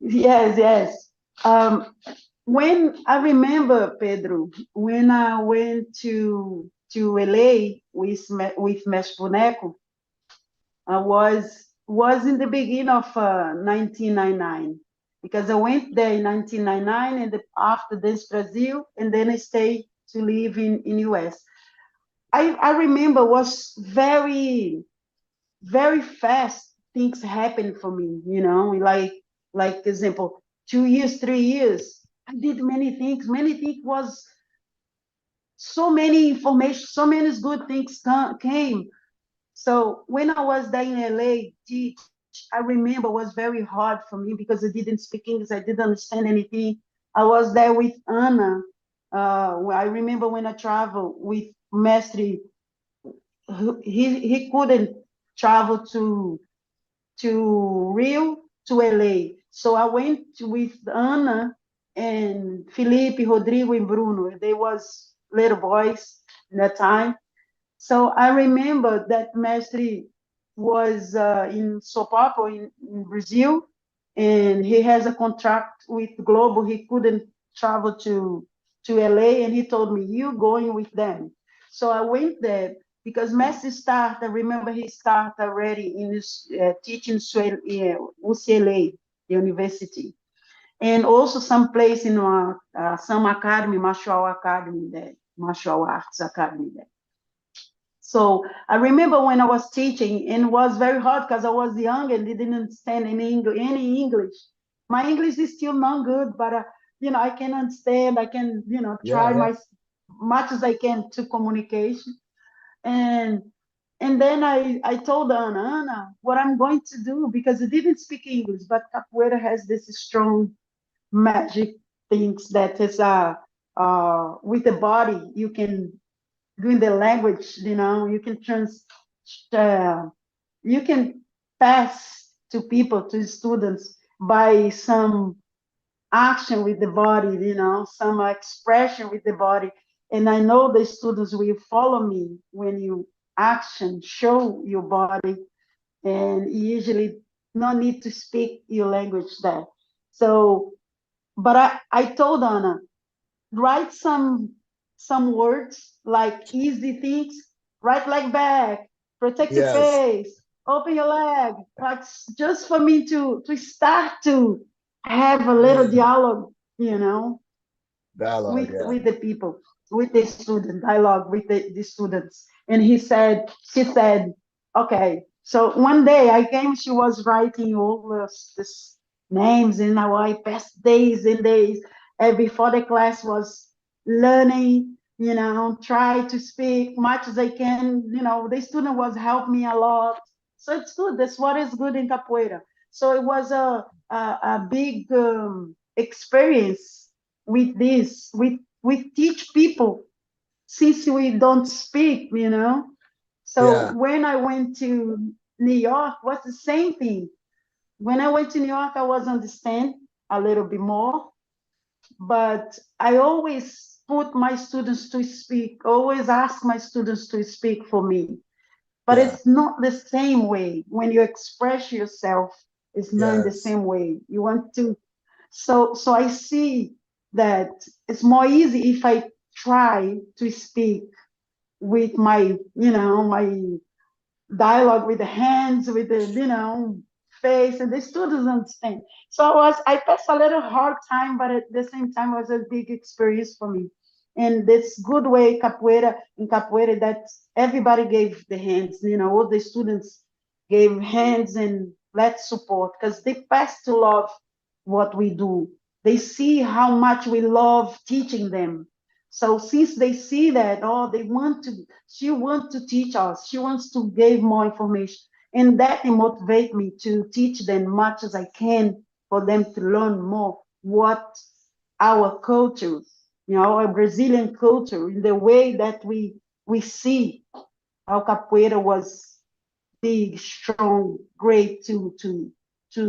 yes. When I remember, Pedro, when I went to LA with Mestre Boneco, I was in the beginning of 1999, because I went there in 1999 and after this Brazil, and then I stayed to live in US. I remember was very, very fast things happened for me, like example, 2 years, 3 years, I did many things was so many information, so many good things came. So when I was there in LA, I remember was very hard for me because I didn't speak English, I didn't understand anything. I was there with Anna. I remember when I traveled with Mestre, he couldn't travel to Rio to LA. So I went with Anna and Felipe, Rodrigo, and Bruno. They was little boys in that time. So I remember that Mestre was in São Paulo in Brazil, and he has a contract with Globo. He couldn't travel to LA, and he told me, "You going with them?" So I went there because Mestre started. I remember he started already in his teaching UCLA University, and also some place in some academy, Martial Academy there, Martial Arts Academy there. So I remember when I was teaching, and it was very hard because I was young and didn't understand any English. My English is still not good, but I can understand. I can try Yeah. my much as I can to communication. And then I told Anna, what I'm going to do, because I didn't speak English, but capoeira has this strong magic things that is with the body you can doing the language, you can uh, you can pass to people, to students, by some action with the body, some expression with the body. And I know the students will follow me when you action, show your body, and usually no need to speak your language there. So, but I told Anna, write some words like easy things, write like back, protect your Yes. face, open your leg, like just for me to start to have a little dialogue, Dialogue, yeah. with the people, with the student, dialogue with the students. And she said, okay. So one day I came, she was writing all this names, and now I passed days and days. And before the class was learning, try to speak much as I can. The student was helping me a lot. So it's good. That's what is good in capoeira. So it was a big experience with this. We teach people since we don't speak. So Yeah. when I went to New York, was the same thing. When I went to New York, I was understand a little bit more, but I always put my students to speak, always ask my students to speak for me. But Yeah. it's not the same way. When you express yourself, it's not in the Yes. same way. You want to. So I see that it's more easy if I try to speak with my dialogue with the hands, with the face, and the students understand. So I passed a little hard time, but at the same time it was a big experience for me. And this good way capoeira that everybody gave the hands, all the students gave hands and let's support, because they pass to love what we do. They see how much we love teaching them. So since they see that, oh, she wants to teach us, she wants to give more information. And that motivates me to teach them much as I can for them to learn more what our culture, our Brazilian culture, in the way that we see how capoeira was big, strong, great to do, to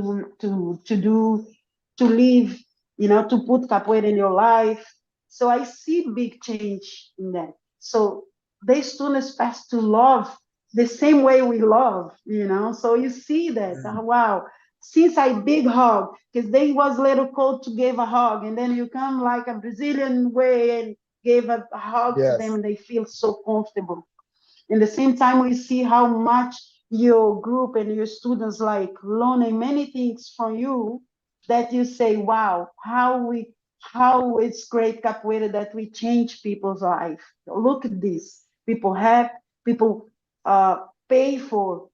live, to put capoeira in your life. So I see big change in that. So the students start to love the same way we love. So you see that, wow. Since I big hug, because they was little cold to give a hug, and then you come like a Brazilian way and give a hug to them, Yes. and they feel so comfortable. In the same time, we see how much your group and your students like learning many things from you, that you say, wow, how it's great capoeira that we change people's life. Look at this. People uh, pay for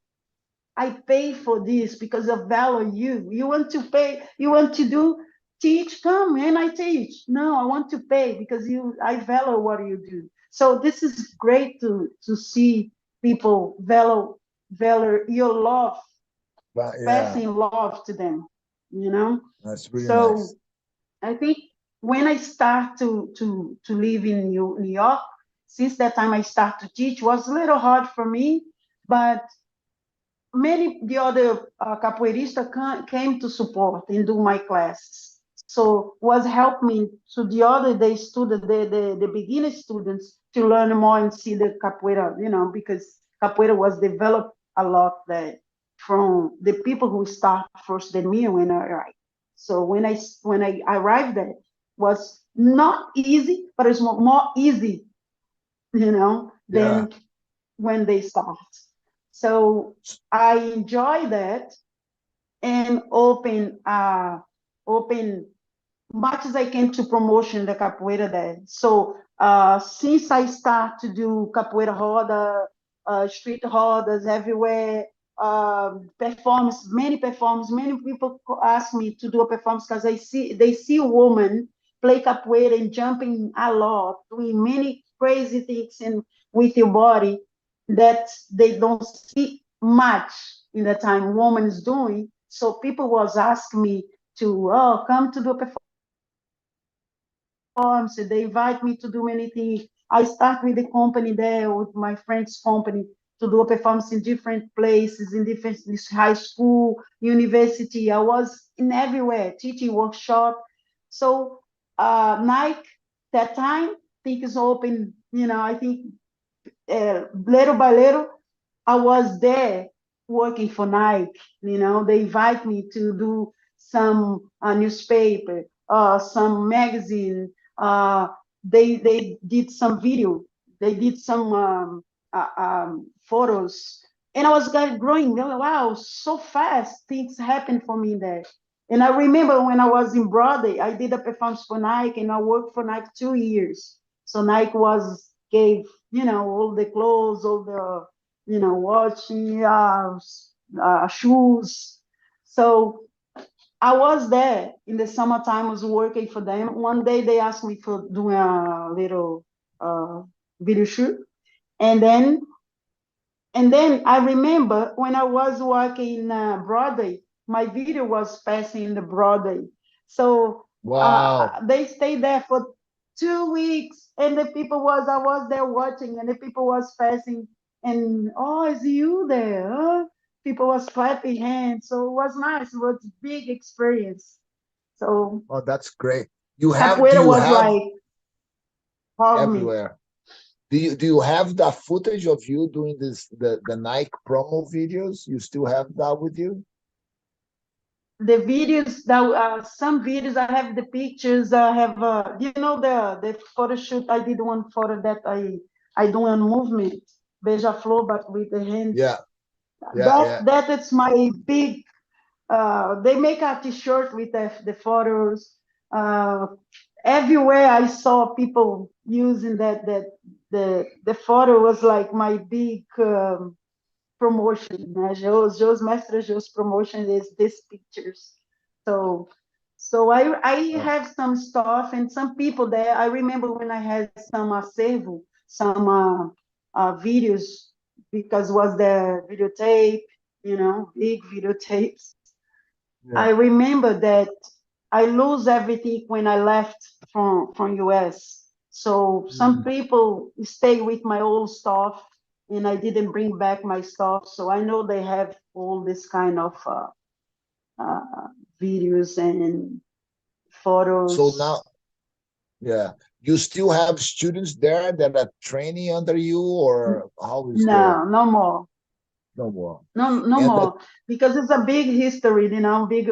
I pay for this because I value you. You want to pay, you want to teach, come and I teach. No, I want to pay because I value what you do. So this is great to see people value your love, But yeah, passing love to them, you know? that's really So nice. I think when I start to live in New York, since that time I start to teach was a little hard for me, but many the other capoeirista came to support and do my classes. So was help me to the other day student, the beginner students to learn more and see the capoeira, because capoeira was developed a lot there from the people who start first than me when I arrived. So when I arrived there was not easy, but it's more easy, Yeah. than when they start. So I enjoy that and open much as I can to promotion the capoeira there. So since I start to do capoeira roda, street rodas everywhere, performance, many people ask me to do a performance because they see a woman play capoeira and jumping a lot, doing many crazy things and with your body that they don't see much in the time woman is doing. So people was asking me to come to do a performance. They invite me to do many things. I start with the company there, with my friend's company, to do a performance in different places, in different high school, university. I was in everywhere, teaching workshop. So Nike, that time, things open, I think little by little, I was there working for Nike. They invite me to do some newspaper, some magazine. They did some video. They did some photos, and I was growing. Wow, so fast things happened for me there. And I remember when I was in Broadway, I did a performance for Nike, and I worked for Nike 2 years. So Nike gave all the clothes, all the watch, shoes. So I was there in the summertime. I was working for them. One day they asked me for doing a little uh, video shoot, and then I remember when I was working in Broadway, my video was passing in the Broadway. So Wow. they stayed there for 2 weeks, and I was there watching, and the people was passing, and oh, is you there? Huh? People was clapping hands, so it was nice. It was a big experience. So Oh, that's great. Do capoeira you was have like hug me. everywhere? Do you have the footage of you doing the Nike promo videos? You still have that with you? The videos that some videos I have the pictures. I have the photo shoot. I did one photo that I do a movement beija flor but with the hands. Yeah, yeah, that yeah. that it's my big. They make a t-shirt with the photos. uh, Everywhere I saw people using that the photo was like my big promotion, né? Joe's Mestre Joe's promotion is these pictures. So So I Uh, have some stuff and some people there. I remember when I had some acervo, some videos, because was the videotape, big videotapes. I yeah. remember that I lose everything when I left from US. So some Mm. people stay with my old stuff, and I didn't bring back my stuff. So I know they have all this kind of uh, videos and So photos. now, yeah, you still have students there that are training under you, or how is the No, no more. no more? No And the more. Because it's a big history,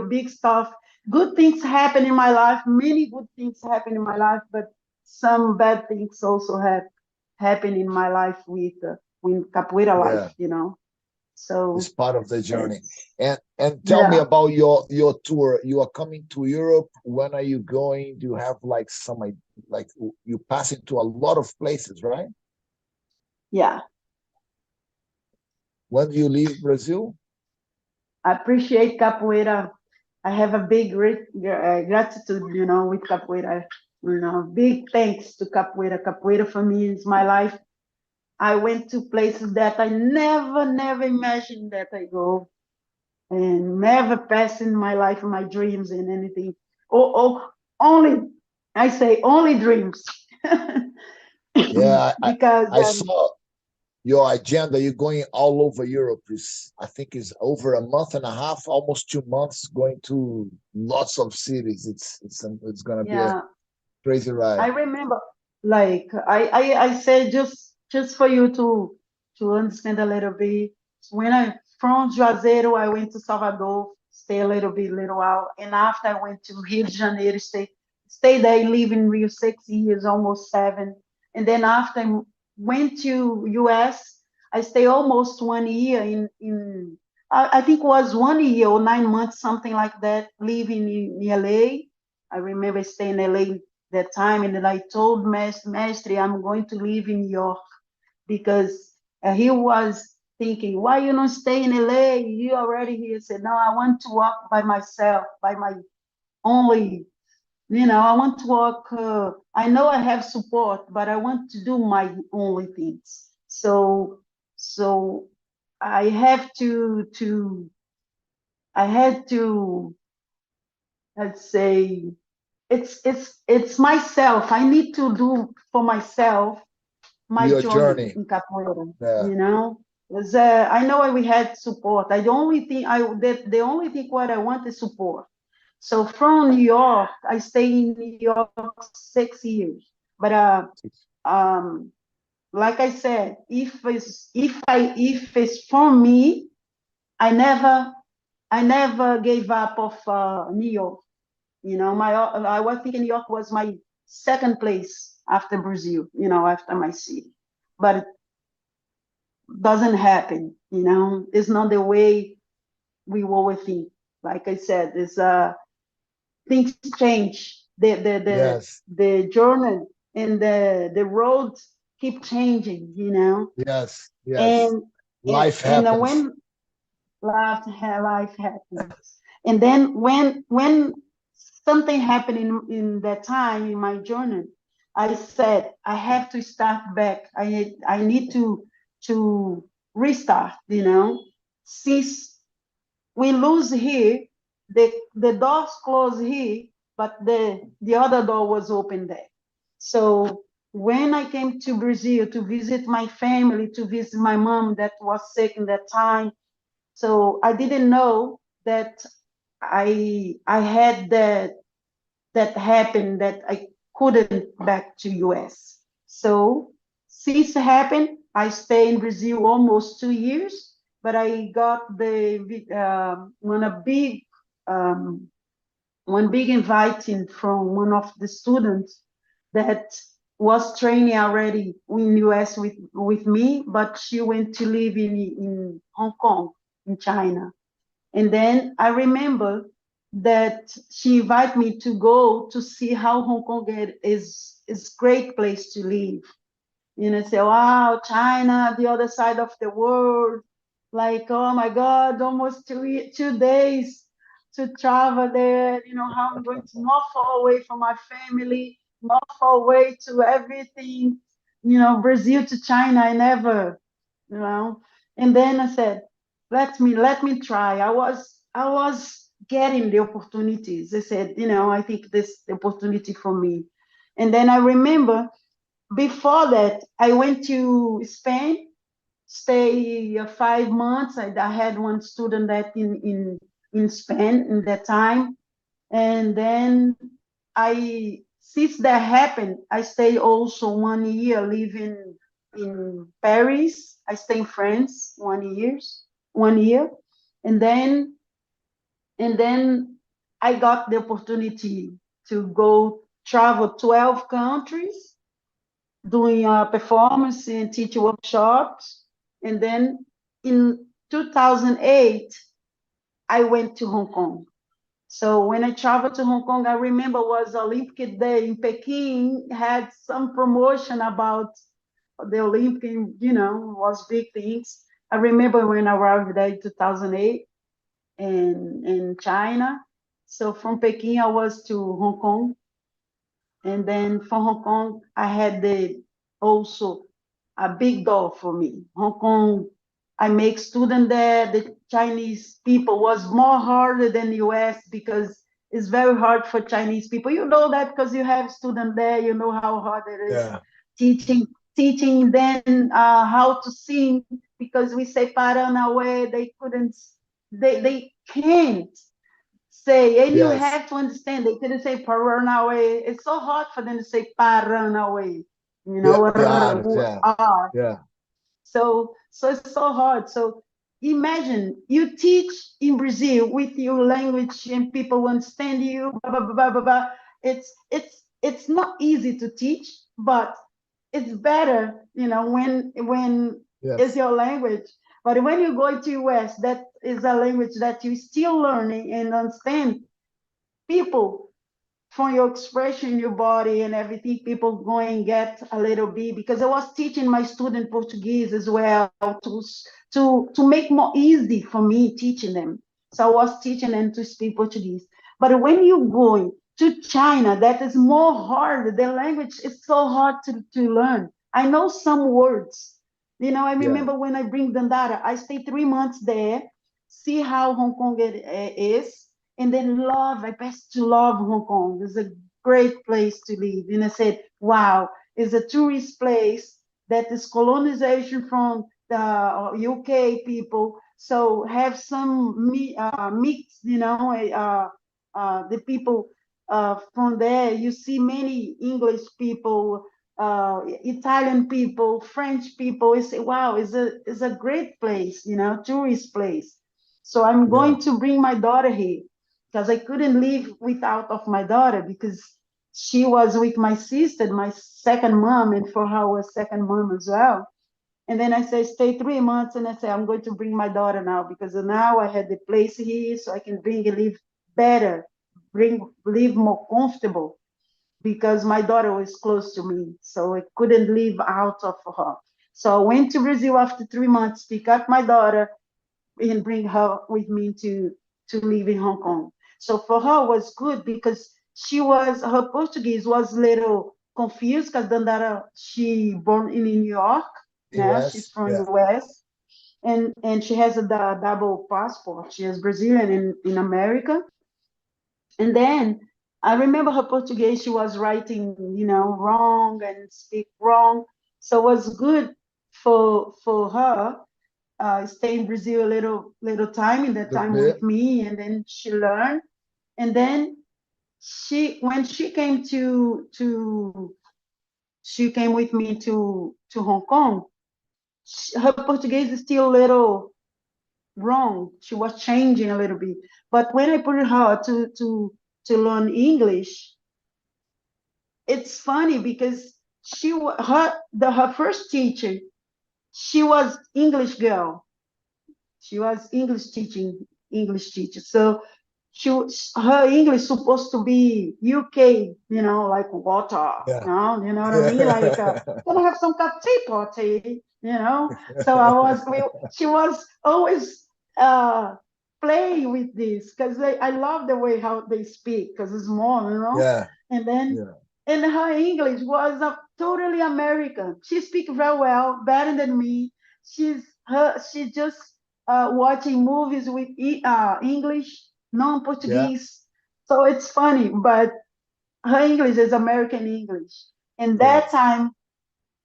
big stuff. Good things happen in my life. Many good things happen in my life, but some bad things also have happen in my life with capoeira yeah, life. it's So part of the journey. it's And tell me yeah, about your tour. You are coming to Europe. When are you going? Do you have like like you pass into a lot of places, right? yeah. When do you leave Brazil? I appreciate capoeira. I have a big gratitude, with capoeira. Big thanks to capoeira. Capoeira for me is my life. I went to places that I never imagined that I go, and never passed in my life, my dreams and anything. Only, I say only dreams. Yeah, Because I saw your agenda. You're going all over Europe. Is I think is over a month and a half, almost 2 months, going to lots of cities. It's gonna be a yeah, crazy I ride. remember, like I said, just for you to understand a little bit. When I from Juazeiro, I went to Salvador, stay a little while, and after I went to Rio de Janeiro, stay there, live in Rio 6 years, almost 7, and then after I went to US, I stay almost 1 year in I think it was 1 year or 9 months, something like that, living in LA. I remember staying in LA that time, and then I told Mestre, I'm going to live in New York, because he was thinking, why you not stay in LA? You already here. I said, no, I want to walk by myself, by my only, I want to walk. I know I have support, but I want to do my only things. So I have I had to, let's say, it's myself. I need to do for myself my Your journey journey. in capoeira. Yeah. You know, I know we had support. I the only thing I the only thing what I want is support. So from New York, I stayed in New York 6 years. But um, like I said, if it's for me, I never I never gave up of New York. I was thinking New York was my second place after Brazil, after my city. But it doesn't happen, It's not the way we were think. Like I said, things change. Yes. The journey and the road keep changing, Yes. Yes. And Life and happens. when life happens. And then when something happened in that time in my journey, I said I have to start back. I need to restart, Since we lose here, the doors closed here, but the other door was open there. So when I came to Brazil to visit my family, to visit my mom that was sick in that time, so I didn't know that I had that happened, that I couldn't back to US. So since it happened, I stay in Brazil almost 2 years, but I got um, one big inviting from one of the students that was training already in US with me, but she went to live in Hong Kong, in China. And then I remember that she invited me to go to see how Hong Kong is great place to live. Say, wow, China, the other side of the world. Like, oh my God, almost 2 days. to travel there, how I'm going to more far away from my family, more far away to everything, Brazil to China, I never, you know. And then I said, let me try. I was getting the opportunities. I said, I think this the opportunity for me. And then I remember before that, I went to Spain, stay 5 months. I had one student that in Spain in that time, and then since that happened, I stay also 1 year living in Paris. I stay in France 1 year, and then I got the opportunity to go travel 12 countries doing a performance and teach workshops. And then in 2008, I went to Hong Kong. So when I traveled to Hong Kong, I remember was Olympic Day in Peking, had some promotion about the Olympic, was big things. I remember when I arrived there in 2008 in China. So from Peking, I was to Hong Kong. And then from Hong Kong, I had also a big door for me. Hong Kong, I make student there. The Chinese people was more harder than US because it's very hard for Chinese people. You know that because you have student there. You know how hard it is Yeah. teaching them how to sing because we say Paranauê. They couldn't. They can't say, and you Yes. have to understand they couldn't say Paranauê. It's so hard for them to say Paranauê, The odds. Yeah. R. Yeah. So it's so hard. So imagine you teach in Brazil with your language and people understand you. Blah, blah, blah, blah, blah, blah. It's not easy to teach, but it's better, when it's Yes. your language. But when you go to US, that is a language that you're still learning and understand people from your expression, your body and everything, people going get a little bit because I was teaching my student Portuguese as well to make more easy for me teaching them. So I was teaching them to speak Portuguese. But when you going to China, that is more hard. The language is so hard to learn. I know some words. I Yeah. remember when I bring Dandara, I stay 3 months there, see how Hong Kong is, and then I passed to love Hong Kong. It's a great place to live. And I said, wow, it's a tourist place that is colonization from the UK people. So have some mix, the people from there. You see many English people, Italian people, French people. You say, wow, it's a great place, tourist place. So I'm Yeah. going to bring my daughter here because I couldn't live without of my daughter because she was with my sister, my second mom, and for her was second mom as well. And then I said, stay 3 months, and I said, I'm going to bring my daughter now because now I had the place here, so I can bring and live better, live more comfortable because my daughter was close to me, so I couldn't live out of her. So I went to Brazil after 3 months, pick up my daughter, and bring her with me to live in Hong Kong. So for her was good because her Portuguese was a little confused because Dandara she born in New York. Now she's US. from Yeah. US and she has a double passport. She is Brazilian in America. And then I remember her Portuguese, she was writing, wrong and speak wrong. So it was good for her stay in Brazil a little time in that The time with bit. me, and then she learned. And then when she came with me to Hong Kong. Her Portuguese is still a little wrong. She was changing a little bit. But when I put her to learn English, it's funny because her first teacher, she was English girl. She was English teacher. So her English supposed to be UK, like water. Yeah. You know what I mean? Like, Yeah. can I have some cup tea party? So she was always uh, play with this because I love the way how they speak because it's small, you know. Yeah, And then yeah, and her English was totally American. She speaks very well, better than me. She's just watching movies with English, yeah, non-Portuguese. So it's funny, but her English is American English. And that yes. time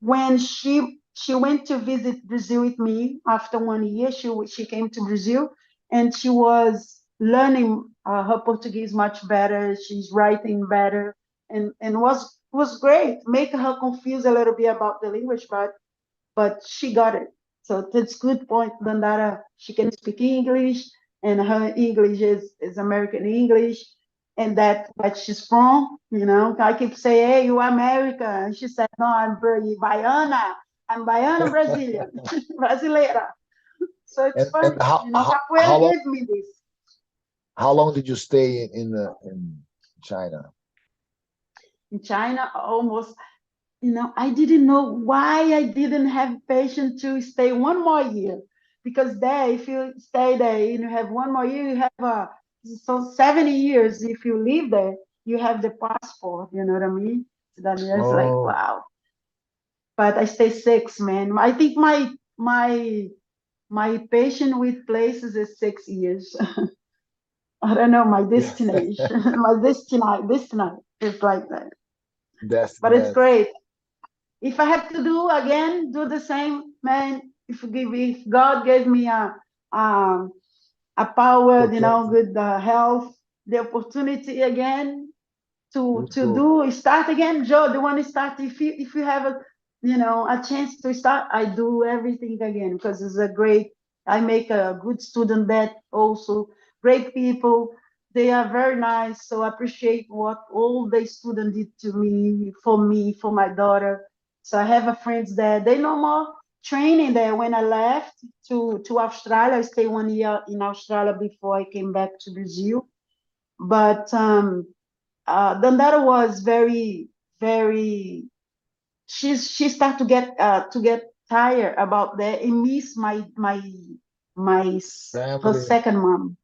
when she went to visit Brazil with me after 1 year. She came to Brazil and she was learning her Portuguese much better. She's writing better and was great. Make her confused a little bit about the language, but she got it. So that's good point, Dandara. She can speak English, and her English is American English, and that what she's from. You know, I keep saying, "Hey, you American?" And she said, "No, I'm Baiana. I'm Baiana Brazilian, Brasileira." So it's And funny. You know, how Capoeira long gave me this. did you stay in China? In China, almost, you know, I didn't know why I didn't have patience to stay 1 more year. Because there, if you stay there and you have 1 more year, you have so 70 years. If you live there, you have the passport, you know what I mean? So that is like, Oh, wow. But I stay 6, man. I think my patience with places is 6 years. I don't know, my yeah, destination, my destiny is like that. But it's that's great. If I have to do again, do the same, man. If God gave me um, a power, you know, opportunity. good health, the opportunity again Would to go. do start again, Joe. The one to start. If you have a a chance to start, I do everything again because it's a great. I make a good student that also great people. They are very nice, so I appreciate what all the students did to me, for my daughter. So I have a friends there. They no more training there. When I left to Australia, I stayed 1 year in Australia before I came back to Brazil. But Dandara was very, very. She started to get tired about that and miss her Family. second mom.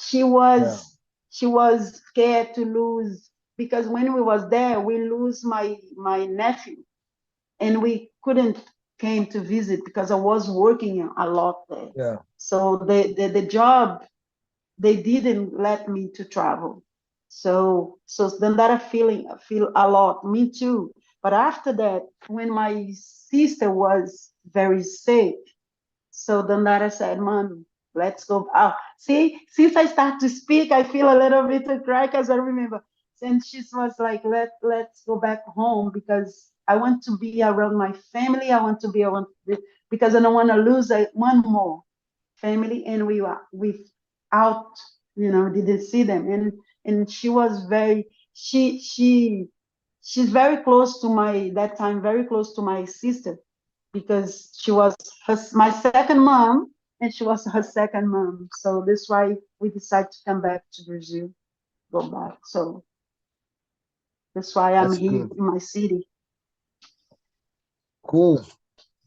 She Yeah, was she was scared to lose because when we was there, we lose my nephew and we couldn't came to visit because I was working a lot there. yeah. So the job they didn't let me to travel. So then that I feel a lot. Me too. But after that, when my sister was very sick, so then that I said, "Mom, let's go." See, since I start to speak, I feel a little bit to cry because I remember. And she was like, let's go back home because I want to be around my family. I want to be around because I don't want to lose one more family, and we were without, didn't see them. And she was very, she's very close to my, that time, very close to my sister because she was my second mom and she was her second mom. So that's why we decided to come back to Brazil, go back. So that's why I'm That's here good. in my city. Cool.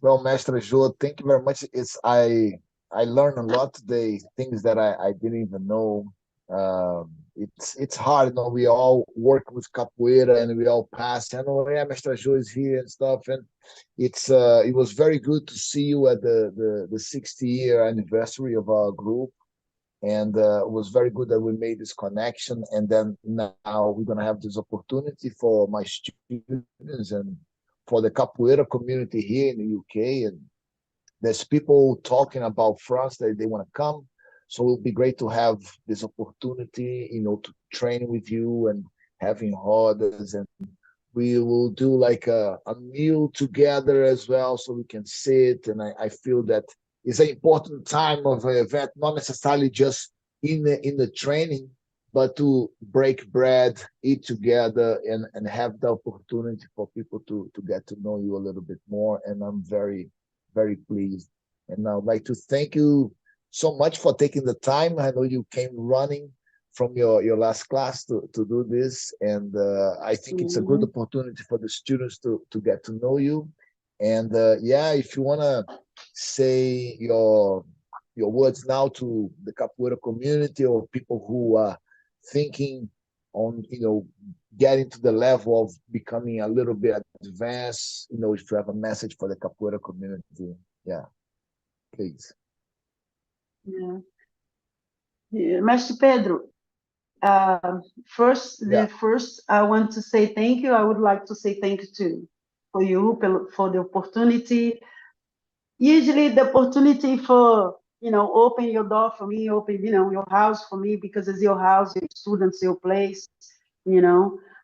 Well, Mestre Jô, thank you very much. I learned a lot today, things that I didn't even know. It's hard, we all work with capoeira and we all pass. I know, yeah, Mestre Jô is here and stuff, and it was very good to see you at the 60-year anniversary of our group, and it was very good that we made this connection. And then now we're gonna have this opportunity for my students and for the capoeira community here in the UK, and there's people talking about France that they want to come. So it would be great to have this opportunity, to train with you and having orders. And we will do like a meal together as well, so we can sit. And I feel that it's an important time of an event, not necessarily just in the training, but to break bread, eat together, and have the opportunity for people to get to know you a little bit more. And I'm very, very pleased. And I would like to thank you so much for taking the time. I know you came running from your last class to do this. And I think it's a good Mhm. opportunity for the students to get to know you. And yeah, if you want to say your words now to the capoeira community or people who are thinking on, getting to the level of becoming a little bit advanced, if you have a message for the capoeira community, yeah, please. Yeah. Yeah. Mestre Pedro, first, Yeah, I want to say thank you. I would like to say thank you to for you for the opportunity. Usually the opportunity for, open your door for me, open, your house for me, because it's your house, your students, your place.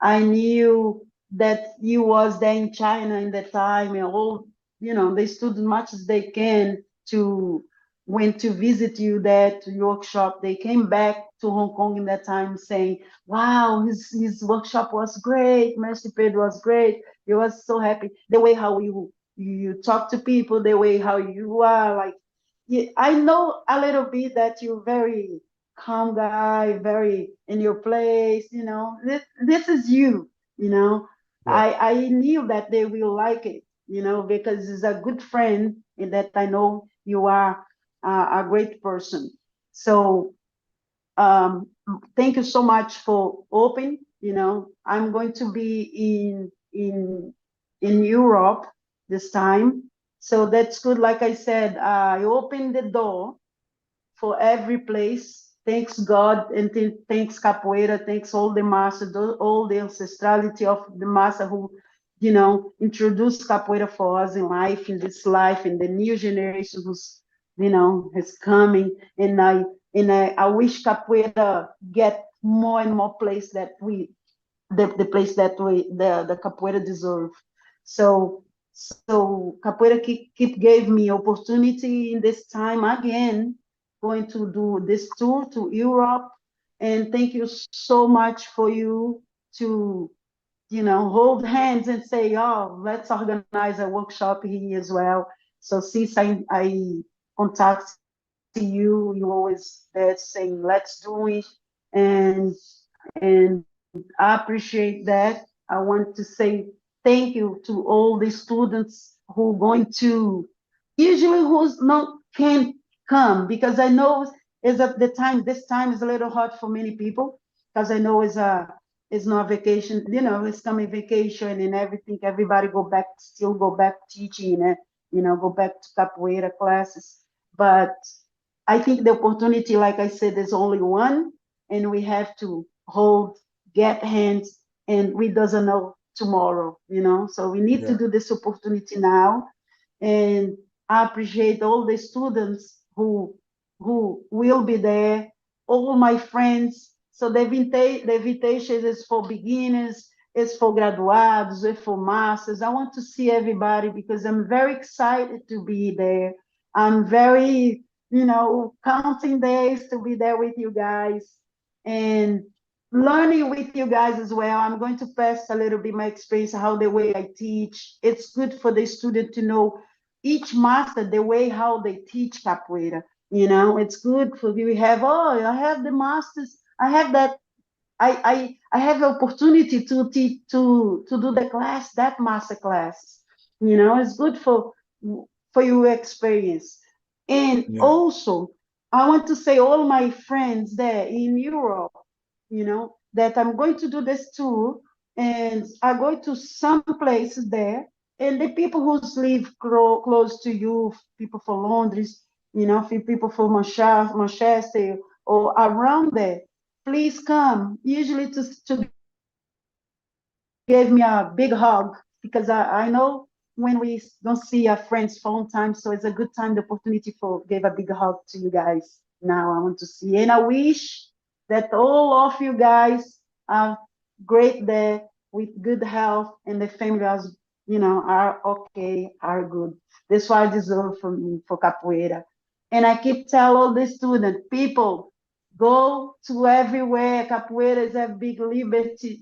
I knew that you was there in China in that time, and all, they stood as much as they can to went to visit you there to your workshop. They came back to Hong Kong in that time saying, wow, his workshop was great, Mestre Pedro was great. He was so happy. The way how you talk to people, the way how you are, like, I know a little bit that you're very calm guy, very in your place, this is you, you know. yeah, I knew that they will like it, because it's a good friend, and that I know you are a great person. So um, thank you so much for open. I'm going to be in Europe this time, so that's good. Like I said, I opened the door for every place. Thanks God, and thanks Capoeira, thanks all the master, all the ancestrality of the master who, introduced Capoeira for us in life, in this life, in the new generation who's, is coming. And I wish Capoeira get more and more place that the place that the capoeira deserve. So capoeira keep gave me opportunity in this time again, going to do this tour to Europe. And thank you so much for you to, hold hands and say, oh, let's organize a workshop here as well. So since I contact you, you always there saying, let's do it. And I appreciate that. I want to say thank you to all the students who going to, usually who's not can come, because I know is at the time, this time is a little hard for many people, because I know it's not vacation, it's coming vacation and everything. Everybody still go back teaching, go back to capoeira classes. But I think the opportunity, like I said, is only one, and we have to get hands, and we doesn't know tomorrow, So we need to yeah, do this opportunity now, and I appreciate all the students who will be there, all my friends. So the invitation is for beginners, it's for graduados, it's for masters. I want to see everybody because I'm very excited to be there. I'm very, counting days to be there with you guys and learning with you guys as well. I'm going to pass a little bit my experience, how the way I teach. It's good for the student to know each master, the way how they teach capoeira. It's good for you. We have, oh, I have the masters. I have that. I have the opportunity to teach to do the class, that master class. It's good for your experience. And yeah, also, I want to say all my friends there in Europe, that I'm going to do this tour, and I go to some places there, and the people who live close to you, people from Londres, people from Manchester or around there, please come. Usually to give me a big hug, because I know when we don't see our friends for a long time, so it's a good time, the opportunity for give a big hug to you guys. Now I want to see, and I wish that all of you guys are great there with good health, and the family are okay, are good. That's what I deserve for capoeira. And I keep tell all the students, people, go to everywhere. Capoeira is a big liberty,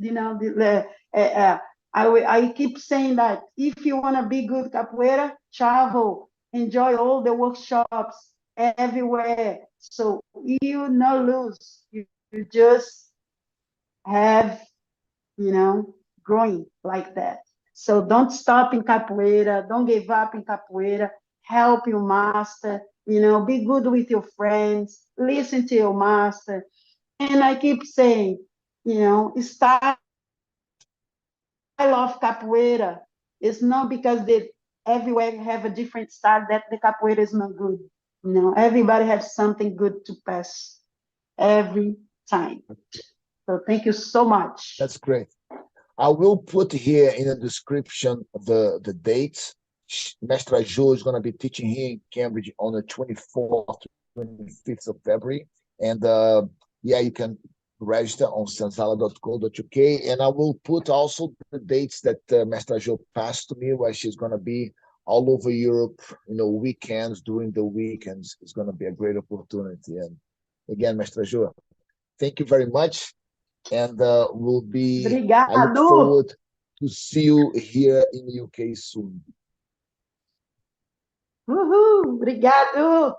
I keep saying that if you want to be good capoeira, travel, enjoy all the workshops everywhere. So you no lose. You just have, growing like that. So don't stop in capoeira. Don't give up in capoeira. Help your master. You know, be good with your friends, listen to your master. And I keep saying, you know, style of capoeira is not because they everywhere have a different style that the capoeira is not good. You know, everybody has something good to pass every time. So thank you so much. That's great. I will put here in the description the dates. Mestre Jo is going to be teaching here in Cambridge on the 24th, 25th of February. And yeah, you can register on senzala.co.uk. And I will put also the dates that Mestre Jo passed to me, where she's going to be all over Europe, weekends, during the weekends. It's going to be a great opportunity. And again, Mestre Jo, thank you very much. And I look Obrigado. forward to see you here in the UK soon. Uhul. Obrigado.